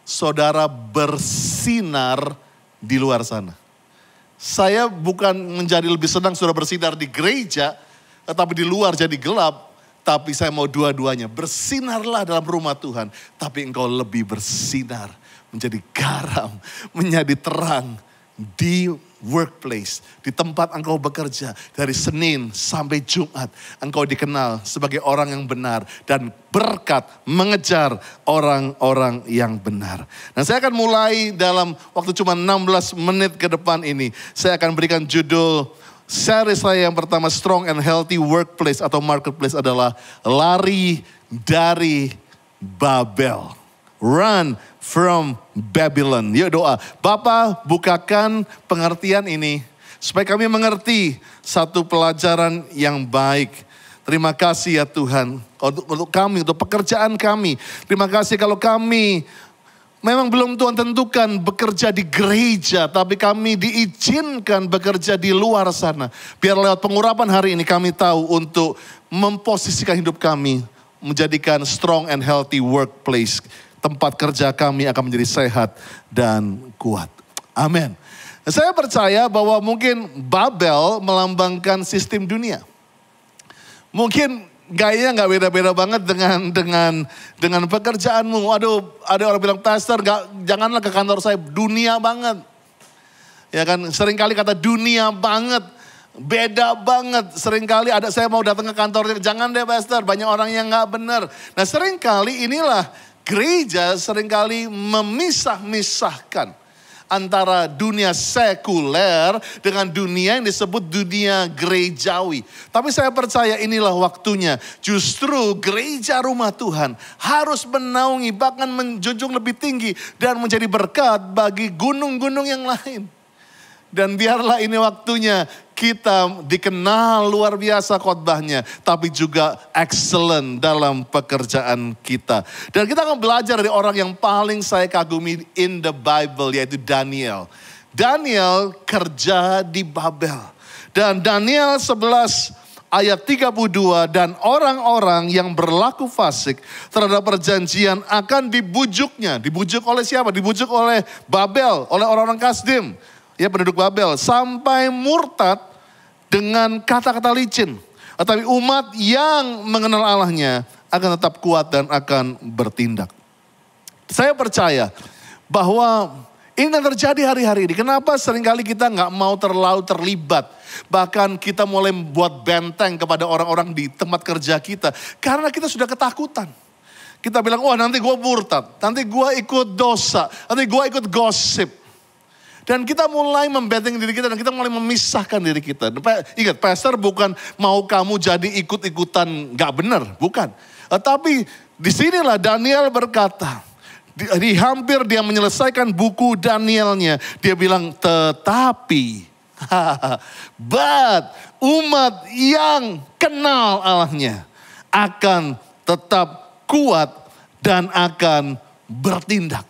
saudara bersinar di luar sana. Saya bukan menjadi lebih senang saudara bersinar di gereja, tetapi di luar jadi gelap. Tapi saya mau dua-duanya. Bersinarlah dalam rumah Tuhan, tapi engkau lebih bersinar, menjadi garam, menjadi terang di workplace, di tempat engkau bekerja. Dari Senin sampai Jumat, engkau dikenal sebagai orang yang benar dan berkat mengejar orang-orang yang benar. Nah, saya akan mulai dalam waktu cuma 16 menit ke depan ini. Saya akan berikan judul series saya yang pertama, Strong and Healthy Workplace atau Marketplace, adalah Lari dari Babel. Run from Babylon. Yuk doa. Bapa, bukakan pengertian ini supaya kami mengerti satu pelajaran yang baik Terima kasih ya Tuhan untuk kami, untuk pekerjaan kami. Terima kasih kalau kami memang belum Tuhan tentukan bekerja di gereja, tapi kami diizinkan bekerja di luar sana. Biar lewat pengurapan hari ini kami tahu untuk memposisikan hidup kami, menjadikan strong and healthy workplace. Tempat kerja kami akan menjadi sehat dan kuat. Amin. Saya percaya bahwa mungkin Babel melambangkan sistem dunia. Mungkin gayanya nggak beda-beda banget dengan pekerjaanmu. Aduh, ada orang bilang, pastor, janganlah ke kantor saya, dunia banget. Ya kan, seringkali kata dunia banget, beda banget. Seringkali saya mau datang ke kantornya, jangan deh pastor, banyak orang yang nggak benar. Nah seringkali inilah gereja seringkali memisah-misahkan antara dunia sekuler dengan dunia yang disebut dunia gerejawi. Tapi saya percaya inilah waktunya. Justru gereja rumah Tuhan harus menaungi, bahkan menjunjung lebih tinggi dan menjadi berkat bagi gunung-gunung yang lain. Dan biarlah ini waktunya kita dikenal luar biasa khotbahnya, tapi juga excellent dalam pekerjaan kita. Dan kita akan belajar dari orang yang paling saya kagumi in the Bible, yaitu Daniel. Daniel kerja di Babel. Dan Daniel 11 ayat 32, dan orang-orang yang berlaku fasik terhadap perjanjian akan dibujuknya. Dibujuk oleh siapa? Dibujuk oleh Babel, oleh orang-orang Kasdim. Ya, penduduk Babel, sampai murtad dengan kata-kata licin. Tetapi umat yang mengenal Allahnya akan tetap kuat dan akan bertindak. Saya percaya bahwa ini yang terjadi hari-hari ini. Kenapa seringkali kita nggak mau terlalu terlibat. Bahkan kita mulai membuat benteng kepada orang-orang di tempat kerja kita. Karena kita sudah ketakutan. Kita bilang, wah nanti gue murtad, nanti gue ikut dosa, nanti gue ikut gosip. Dan kita mulai membenteng diri kita dan kita mulai memisahkan diri kita. Ingat, pastor bukan mau kamu jadi ikut-ikutan gak benar, bukan. Tapi disinilah Daniel berkata, hampir dia menyelesaikan buku Danielnya. Dia bilang, tetapi, but umat yang kenal Allahnya akan tetap kuat dan akan bertindak.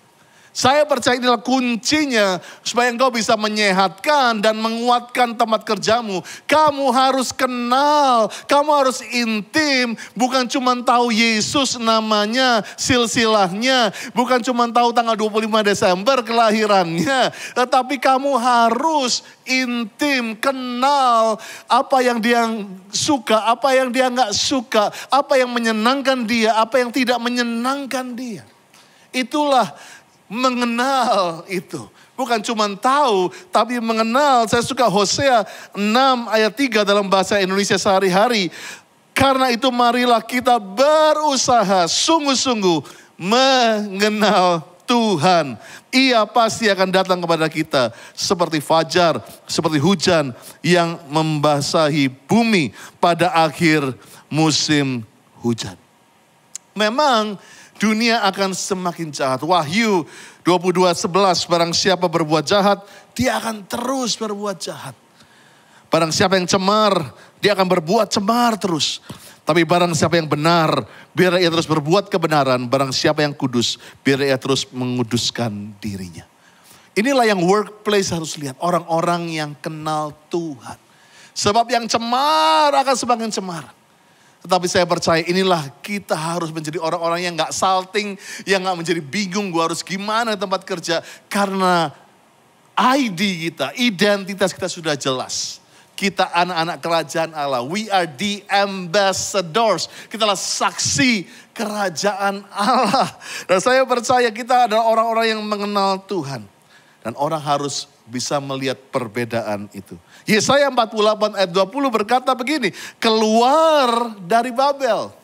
Saya percaya inilah kuncinya supaya engkau bisa menyehatkan dan menguatkan tempat kerjamu. Kamu harus kenal, kamu harus intim. Bukan cuma tahu Yesus namanya, silsilahnya. Bukan cuma tahu tanggal 25 Desember kelahirannya. Tetapi kamu harus intim, kenal apa yang dia suka, apa yang dia nggak suka. Apa yang menyenangkan dia, apa yang tidak menyenangkan dia. Itulah mengenal itu. Bukan cuma tahu, tapi mengenal. Saya suka Hosea 6 ayat 3 dalam bahasa Indonesia sehari-hari. Karena itu marilah kita berusaha sungguh-sungguh mengenal Tuhan. Ia pasti akan datang kepada kita seperti fajar, seperti hujan yang membasahi bumi pada akhir musim hujan. Memang dunia akan semakin jahat. Wahyu 22:11, barang siapa berbuat jahat, dia akan terus berbuat jahat. Barang siapa yang cemar, dia akan berbuat cemar terus. Tapi barang siapa yang benar, biar ia terus berbuat kebenaran. Barang siapa yang kudus, biar ia terus menguduskan dirinya. Inilah yang workplace harus lihat. Orang-orang yang kenal Tuhan. Sebab yang cemar akan semakin cemar. Tetapi saya percaya inilah kita harus menjadi orang-orang yang gak salting, yang gak menjadi bingung gue harus gimana di tempat kerja. Karena ID kita, identitas kita sudah jelas. Kita anak-anak kerajaan Allah. We are the ambassadors. Kita adalah saksi kerajaan Allah. Dan saya percaya kita adalah orang-orang yang mengenal Tuhan. Dan orang harus bisa melihat perbedaan itu. Yesaya 48 ayat 20 berkata begini. Keluar dari Babel.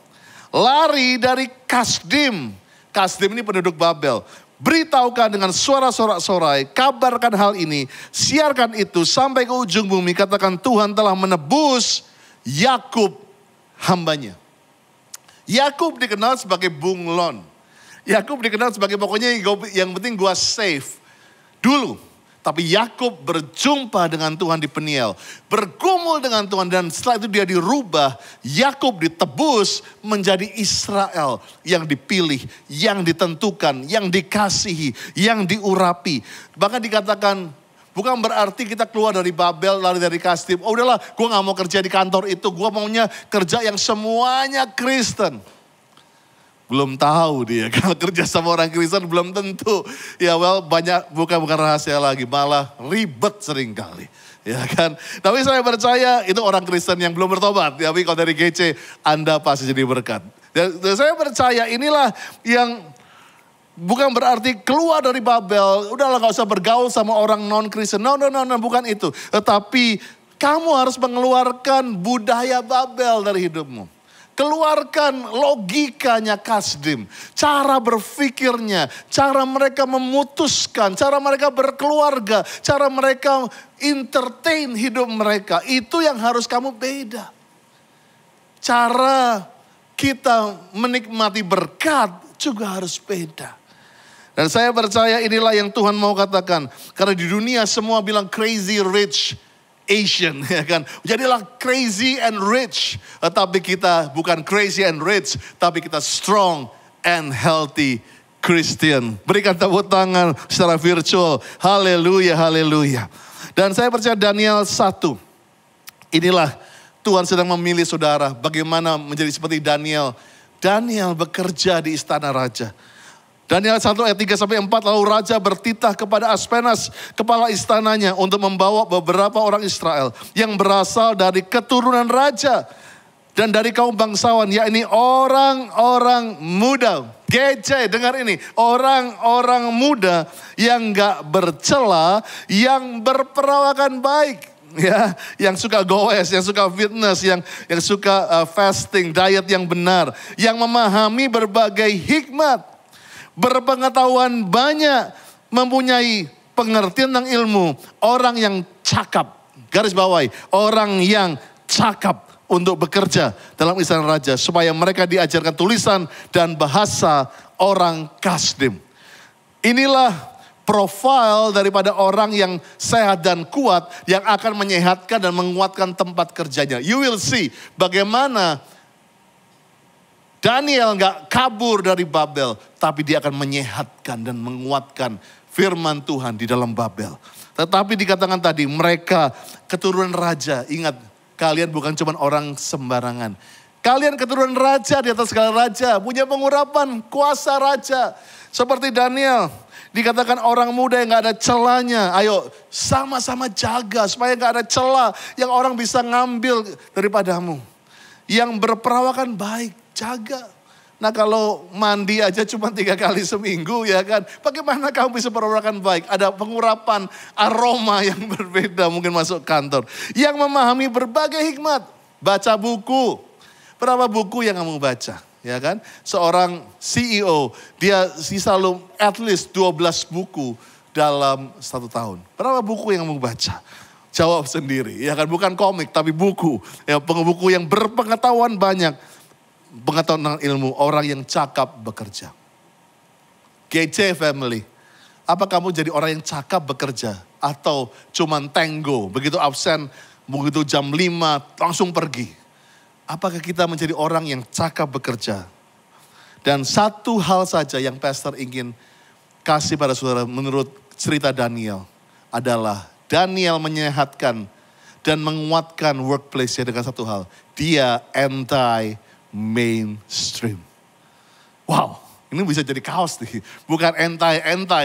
Lari dari Kasdim. Kasdim ini penduduk Babel. Beritahukan dengan suara sorak-sorai. Kabarkan hal ini. Siarkan itu sampai ke ujung bumi. Katakan Tuhan telah menebus Yakub hambanya. Yakub dikenal sebagai bunglon. Yakub dikenal sebagai pokoknya yang penting gua safe. Dulu. Tapi Yakub berjumpa dengan Tuhan di Peniel, bergumul dengan Tuhan, dan setelah itu dia dirubah. Yakub ditebus menjadi Israel yang dipilih, yang ditentukan, yang dikasihi, yang diurapi. Bahkan dikatakan bukan berarti kita keluar dari Babel, lari dari Kasdim. Oh udahlah, gue gak mau kerja di kantor itu, gue maunya kerja yang semuanya Kristen. Belum tahu dia, kalau kerja sama orang Kristen belum tentu. Ya banyak, bukan rahasia lagi, malah ribet seringkali. Ya kan, tapi saya percaya itu orang Kristen yang belum bertobat. Ya, tapi kalau dari GC, Anda pasti jadi berkat. Dan saya percaya inilah yang bukan berarti keluar dari Babel, udahlah gak usah bergaul sama orang non-Kristen. No, bukan itu. Tetapi kamu harus mengeluarkan budaya Babel dari hidupmu. Keluarkan logikanya Kasdim, cara berpikirnya, cara mereka memutuskan, cara mereka berkeluarga, cara mereka entertain hidup mereka. Itu yang harus kamu beda. Cara kita menikmati berkat juga harus beda. Dan saya percaya inilah yang Tuhan mau katakan. Karena di dunia semua bilang crazy rich Asian, ya kan. Jadilah crazy and rich. Tapi kita bukan crazy and rich, tapi kita strong and healthy Christian. Berikan tepuk tangan secara virtual. Haleluya, haleluya. Dan saya percaya Daniel 1. Inilah Tuhan sedang memilih saudara. Bagaimana menjadi seperti Daniel. Daniel bekerja di istana raja. Daniel 1 ayat 3-4, lalu raja bertitah kepada Aspenas, kepala istananya, untuk membawa beberapa orang Israel yang berasal dari keturunan raja dan dari kaum bangsawan, yakni orang-orang muda. GC, dengar ini, orang-orang muda yang gak bercela, yang berperawakan baik. Ya, yang suka goes, yang suka fitness, yang suka fasting, diet yang benar, yang memahami berbagai hikmat, berpengetahuan banyak, mempunyai pengertian tentang ilmu, orang yang cakap, garis bawahi, orang yang cakap untuk bekerja dalam istana raja, supaya mereka diajarkan tulisan dan bahasa orang Kasdim. Inilah profil daripada orang yang sehat dan kuat, yang akan menyehatkan dan menguatkan tempat kerjanya. You will see bagaimana Daniel gak kabur dari Babel, tapi dia akan menyehatkan dan menguatkan firman Tuhan di dalam Babel. Tetapi dikatakan tadi, mereka keturunan raja. Ingat, kalian bukan cuma orang sembarangan. Kalian keturunan raja di atas segala raja, punya pengurapan, kuasa raja. Seperti Daniel, dikatakan orang muda yang gak ada celanya. Ayo sama-sama jaga supaya gak ada celah yang orang bisa ngambil daripadamu. Yang berperawakan baik. Jaga. Nah kalau mandi aja cuma 3 kali seminggu ya kan. Bagaimana kamu bisa perawakan baik? Ada pengurapan aroma yang berbeda mungkin masuk kantor. Yang memahami berbagai hikmat. Baca buku. Berapa buku yang kamu baca? Ya kan? Seorang CEO dia selalu at least 12 buku dalam 1 tahun. Berapa buku yang kamu baca? Jawab sendiri. Ya kan? Bukan komik tapi buku. Ya, buku yang berpengetahuan banyak. Pengetahuan tentang ilmu, orang yang cakap bekerja. GC family, apa kamu jadi orang yang cakap bekerja? Atau cuman tenggo, begitu absen, begitu jam 5 langsung pergi? Apakah kita menjadi orang yang cakap bekerja? Dan satu hal saja yang pastor ingin kasih pada saudara menurut cerita Daniel adalah Daniel menyehatkan dan menguatkan workplace-nya dengan satu hal. Dia anti-mainstream. Wow, ini bisa jadi kaos nih. Bukan anti,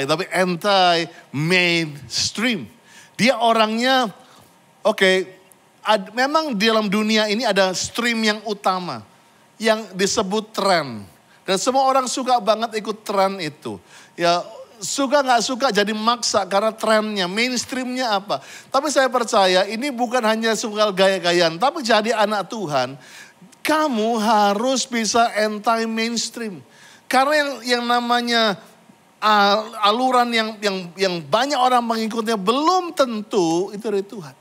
tapi anti-mainstream. Dia orangnya, memang di dalam dunia ini ada stream yang utama. Yang disebut tren. Dan semua orang suka banget ikut tren itu. Ya, suka gak suka jadi maksa karena trennya, mainstreamnya apa. Tapi saya percaya ini bukan hanya soal gaya-gayaan. Tapi jadi anak Tuhan, kamu harus bisa anti-mainstream. Karena yang namanya aluran yang banyak orang mengikutnya belum tentu itu dari Tuhan.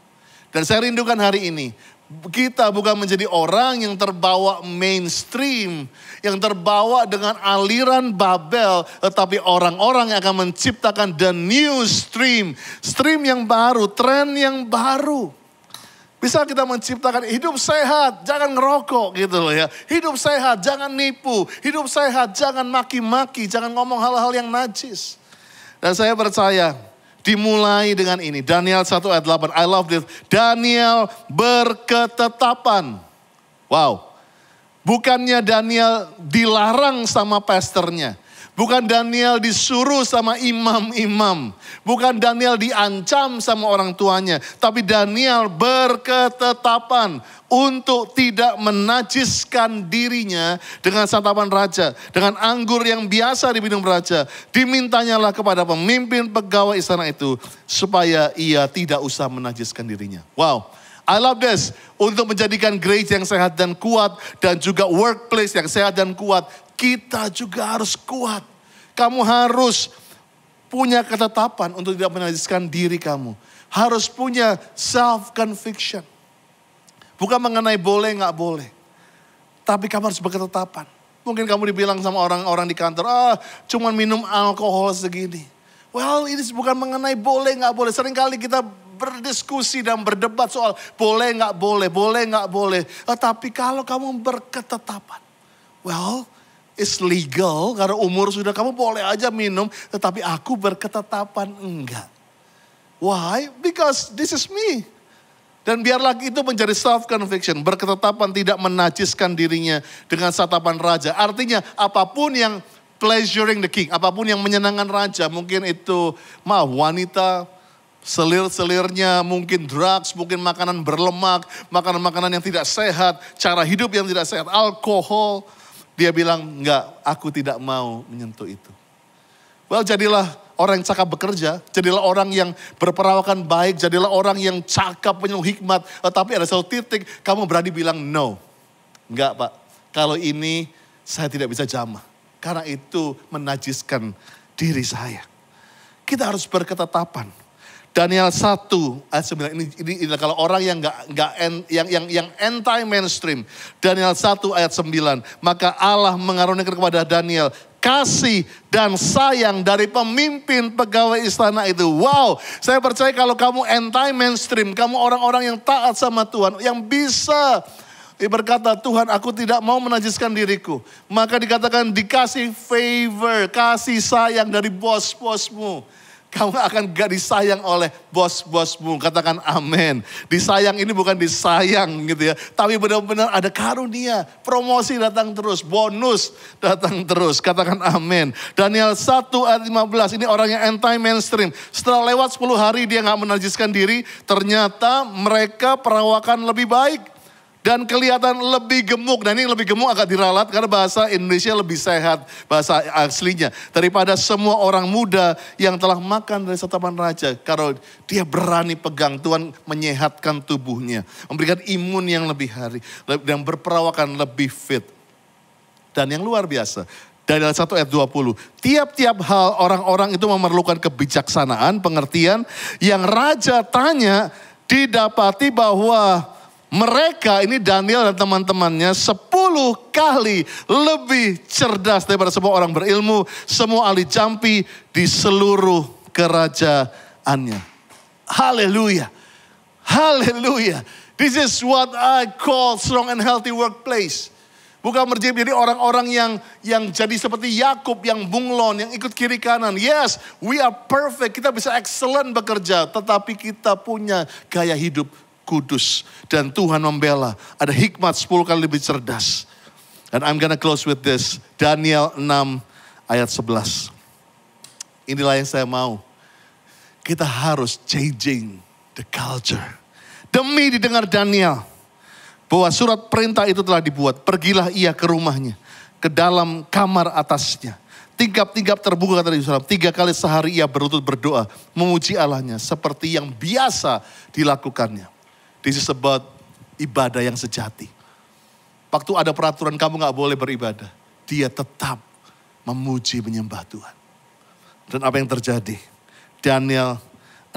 Dan saya rindukan hari ini, Kita bukan menjadi orang yang terbawa mainstream, yang terbawa dengan aliran Babel, tetapi orang-orang yang akan menciptakan the new stream yang baru, tren yang baru. Bisa kita menciptakan hidup sehat, jangan ngerokok gitu loh ya. Hidup sehat, jangan nipu. Hidup sehat, jangan maki-maki, jangan ngomong hal-hal yang najis. Dan saya percaya, dimulai dengan ini. Daniel 1 ayat 8. I love this. Daniel berketetapan. Wow. Bukannya Daniel dilarang sama pastornya. Bukan Daniel disuruh sama imam-imam. Bukan Daniel diancam sama orang tuanya. Tapi Daniel berketetapan untuk tidak menajiskan dirinya dengan santapan raja. Dengan anggur yang biasa diminum raja. Dimintanyalah kepada pemimpin pegawai istana itu supaya ia tidak usah menajiskan dirinya. Wow. I love this. Untuk menjadikan gereja yang sehat dan kuat. Dan juga workplace yang sehat dan kuat. Kita juga harus kuat. Kamu harus punya ketetapan untuk tidak menajiskan diri kamu. Harus punya self-conviction. Bukan mengenai boleh nggak boleh. Tapi kamu harus berketetapan. Mungkin kamu dibilang sama orang-orang di kantor, cuman minum alkohol segini. Well, ini bukan mengenai boleh nggak boleh. Seringkali kita berdiskusi dan berdebat soal boleh nggak boleh. Tapi kalau kamu berketetapan, well, it's legal karena umur sudah, kamu boleh aja minum, tetapi aku berketetapan enggak. Why? Because this is me. Dan biarlah itu menjadi self-conviction. Berketetapan tidak menajiskan dirinya dengan santapan raja. Artinya apapun yang pleasuring the king, apapun yang menyenangkan raja. Mungkin itu wanita, selir-selirnya, mungkin drugs, mungkin makanan berlemak, makanan-makanan yang tidak sehat, cara hidup yang tidak sehat, alkohol. Dia bilang, enggak, aku tidak mau menyentuh itu. Well, jadilah orang yang cakap bekerja, jadilah orang yang berperawakan baik, jadilah orang yang cakap penuh hikmat. Tapi ada satu titik, kamu berani bilang no. Enggak Pak, kalau ini saya tidak bisa jamah. Karena itu menajiskan diri saya. Kita harus berketetapan. Daniel 1 ayat 9, ini kalau orang yang yang anti mainstream. Daniel 1 ayat 9, maka Allah mengaruniakan kepada Daniel kasih dan sayang dari pemimpin pegawai istana itu. Wow, saya percaya kalau kamu anti mainstream, kamu orang-orang yang taat sama Tuhan, yang bisa berkata, Tuhan aku tidak mau menajiskan diriku. Maka dikatakan dikasih favor, kasih sayang dari bos-bosmu. Kamu akan gak disayang oleh bos-bosmu. Katakan amin. Disayang ini bukan disayang gitu ya. Tapi benar-benar ada karunia. Promosi datang terus. Bonus datang terus. Katakan amin. Daniel 1 ayat 15. Ini orang yang anti-mainstream. Setelah lewat 10 hari dia gak menajiskan diri. Ternyata mereka perawakan lebih baik. Dan kelihatan lebih gemuk. Dan ini lebih gemuk agak diralat karena bahasa Indonesia lebih sehat. Bahasa aslinya. Daripada semua orang muda yang telah makan dari santapan raja. Kalau dia berani pegang, Tuhan menyehatkan tubuhnya. Memberikan imun yang lebih hari. Dan berperawakan lebih fit. Dan yang luar biasa. Daniel 1 ayat 20. Tiap-tiap hal orang-orang itu memerlukan kebijaksanaan, pengertian. Yang raja tanya didapati bahwa mereka, ini Daniel dan teman-temannya 10 kali lebih cerdas daripada semua orang berilmu, semua ahli jampi di seluruh kerajaannya. Haleluya. Haleluya. This is what I call strong and healthy workplace. Bukan menjadi orang-orang yang jadi seperti Yakub yang bunglon, yang ikut kiri kanan. Yes, we are perfect, kita bisa excellent bekerja, tetapi kita punya gaya hidup kudus. Dan Tuhan membela. Ada hikmat 10 kali lebih cerdas. And I'm gonna close with this. Daniel 6 ayat 11. Inilah yang saya mau. Kita harus changing the culture. Demi didengar Daniel. Bahwa surat perintah itu telah dibuat. Pergilah ia ke rumahnya. Ke dalam kamar atasnya. Tingkap-tingkap terbuka kata Yerusalem. 3 kali sehari ia berlutut berdoa. Memuji Allahnya. Seperti yang biasa dilakukannya. This is about ibadah yang sejati. Waktu ada peraturan kamu gak boleh beribadah. Dia tetap memuji menyembah Tuhan. Dan apa yang terjadi? Daniel 6,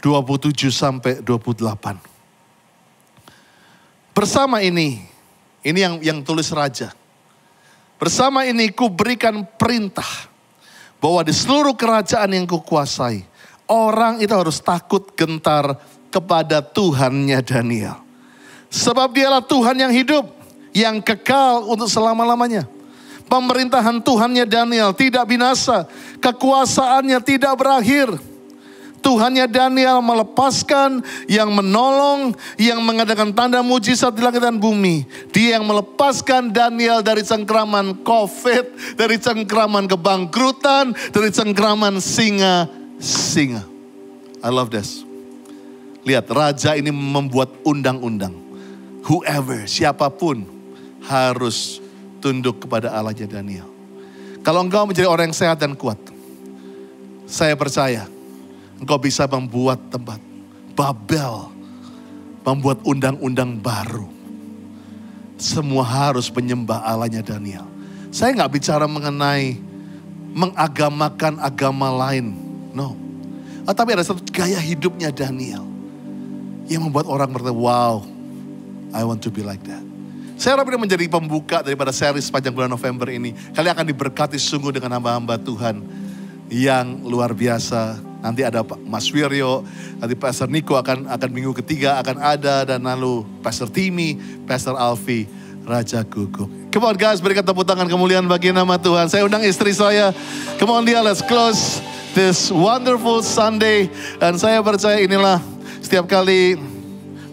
27 sampai 28. Bersama ini yang tulis raja. Bersama ini ku berikan perintah bahwa di seluruh kerajaan yang kukuasai, orang itu harus takut gentar kepada Tuhannya Daniel. Sebab dialah Tuhan yang hidup, yang kekal untuk selama-lamanya. Pemerintahan Tuhannya Daniel tidak binasa, kekuasaannya tidak berakhir. Tuhannya Daniel melepaskan, yang menolong, yang mengadakan tanda mujizat di langit dan bumi. Dia yang melepaskan Daniel dari cengkraman COVID, dari cengkraman kebangkrutan, dari cengkraman singa-singa. I love this. Lihat, raja ini membuat undang-undang. Whoever, siapapun harus tunduk kepada Allahnya Daniel. Kalau engkau menjadi orang yang sehat dan kuat, saya percaya engkau bisa membuat tempat Babel, membuat undang-undang baru. Semua harus menyembah Allahnya Daniel. Saya nggak bicara mengenai mengagamakan agama lain, no. Tapi ada satu gaya hidupnya Daniel yang membuat orang berkata, wow, I want to be like that. Saya harap ini menjadi pembuka daripada seri sepanjang bulan November ini. Kalian akan diberkati sungguh dengan hamba-hamba Tuhan yang luar biasa. Nanti ada Mas Wiryo, nanti Pastor Niko akan minggu ketiga akan ada, dan lalu Pastor Timi, Pastor Alfi, Raja Guguk. Come on guys, berikan tepuk tangan kemuliaan bagi nama Tuhan. Saya undang istri saya. Come on dia, let's close this wonderful Sunday. Dan saya percaya inilah setiap kali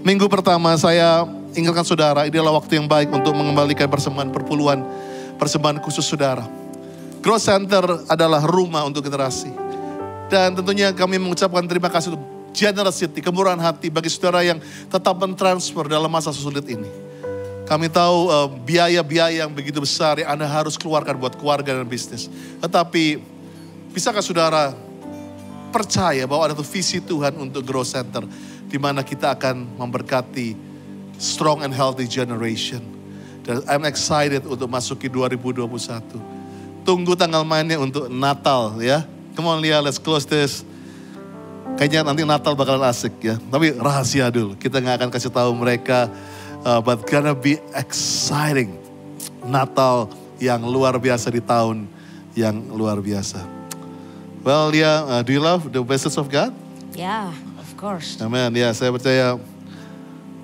minggu pertama saya ingatkan saudara, ini adalah waktu yang baik untuk mengembalikan persembahan perpuluhan, persembahan khusus saudara. Growth Center adalah rumah untuk generasi. Dan tentunya kami mengucapkan terima kasih untuk generosity, kemurahan hati bagi saudara yang tetap mentransfer dalam masa sulit ini. Kami tahu biaya-biaya yang begitu besar yang Anda harus keluarkan buat keluarga dan bisnis. Tetapi bisakah saudara percaya bahwa ada tuh visi Tuhan untuk Growth Center, di mana kita akan memberkati strong and healthy generation. Dan I'm excited untuk masuki 2021. Tunggu tanggal mainnya untuk Natal ya. Come on Lia, let's close this. Kayaknya nanti Natal bakalan asik ya. Tapi rahasia dulu, kita gak akan kasih tahu mereka. But gonna be exciting. Natal yang luar biasa di tahun yang luar biasa. Well Lia, do you love the message of God? Yeah, of course. Amen, ya saya percaya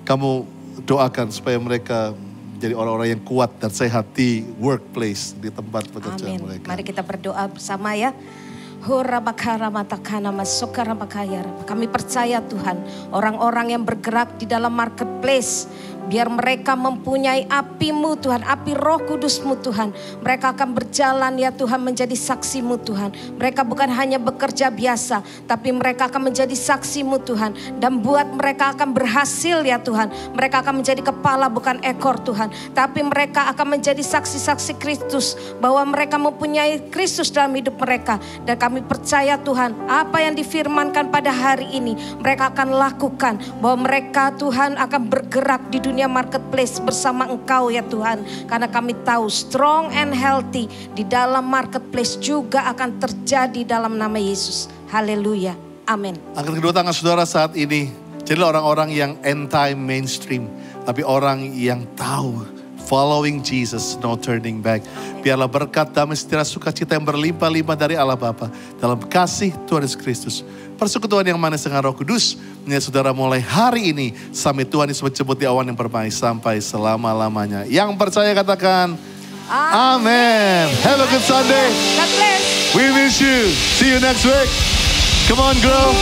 kamu doakan supaya mereka jadi orang-orang yang kuat dan sehat di workplace, di tempat pekerjaan mereka. Mari kita berdoa bersama ya. Kami percaya Tuhan, orang-orang yang bergerak di dalam marketplace, biar mereka mempunyai api-Mu Tuhan, api Roh Kudus-Mu Tuhan. Mereka akan berjalan ya Tuhan menjadi saksi-Mu Tuhan. Mereka bukan hanya bekerja biasa, tapi mereka akan menjadi saksi-Mu Tuhan. Dan buat mereka akan berhasil ya Tuhan. Mereka akan menjadi kepala bukan ekor Tuhan. Tapi mereka akan menjadi saksi-saksi Kristus, bahwa mereka mempunyai Kristus dalam hidup mereka. Dan kami percaya Tuhan, apa yang difirmankan pada hari ini mereka akan lakukan, bahwa mereka Tuhan akan bergerak di dunia marketplace bersama Engkau ya Tuhan. Karena kami tahu strong and healthy di dalam marketplace juga akan terjadi dalam nama Yesus. Haleluya. Amin. Angkat kedua tangan saudara saat ini. Jadilah orang-orang yang anti-mainstream, tapi orang yang tahu following Jesus, no turning back. Biarlah berkat, damai, sejahtera, sukacita yang berlimpah-limpah dari Allah Bapa dalam kasih Tuhan Yesus Kristus, persekutuan yang manis dengan Roh Kudus menyertai saudara mulai hari ini sampai Tuhan Yesus menjemput di awan yang permai sampai selama-lamanya. Yang percaya katakan Amen. Have a good Sunday. God bless. We wish you. See you next week. Come on, grow.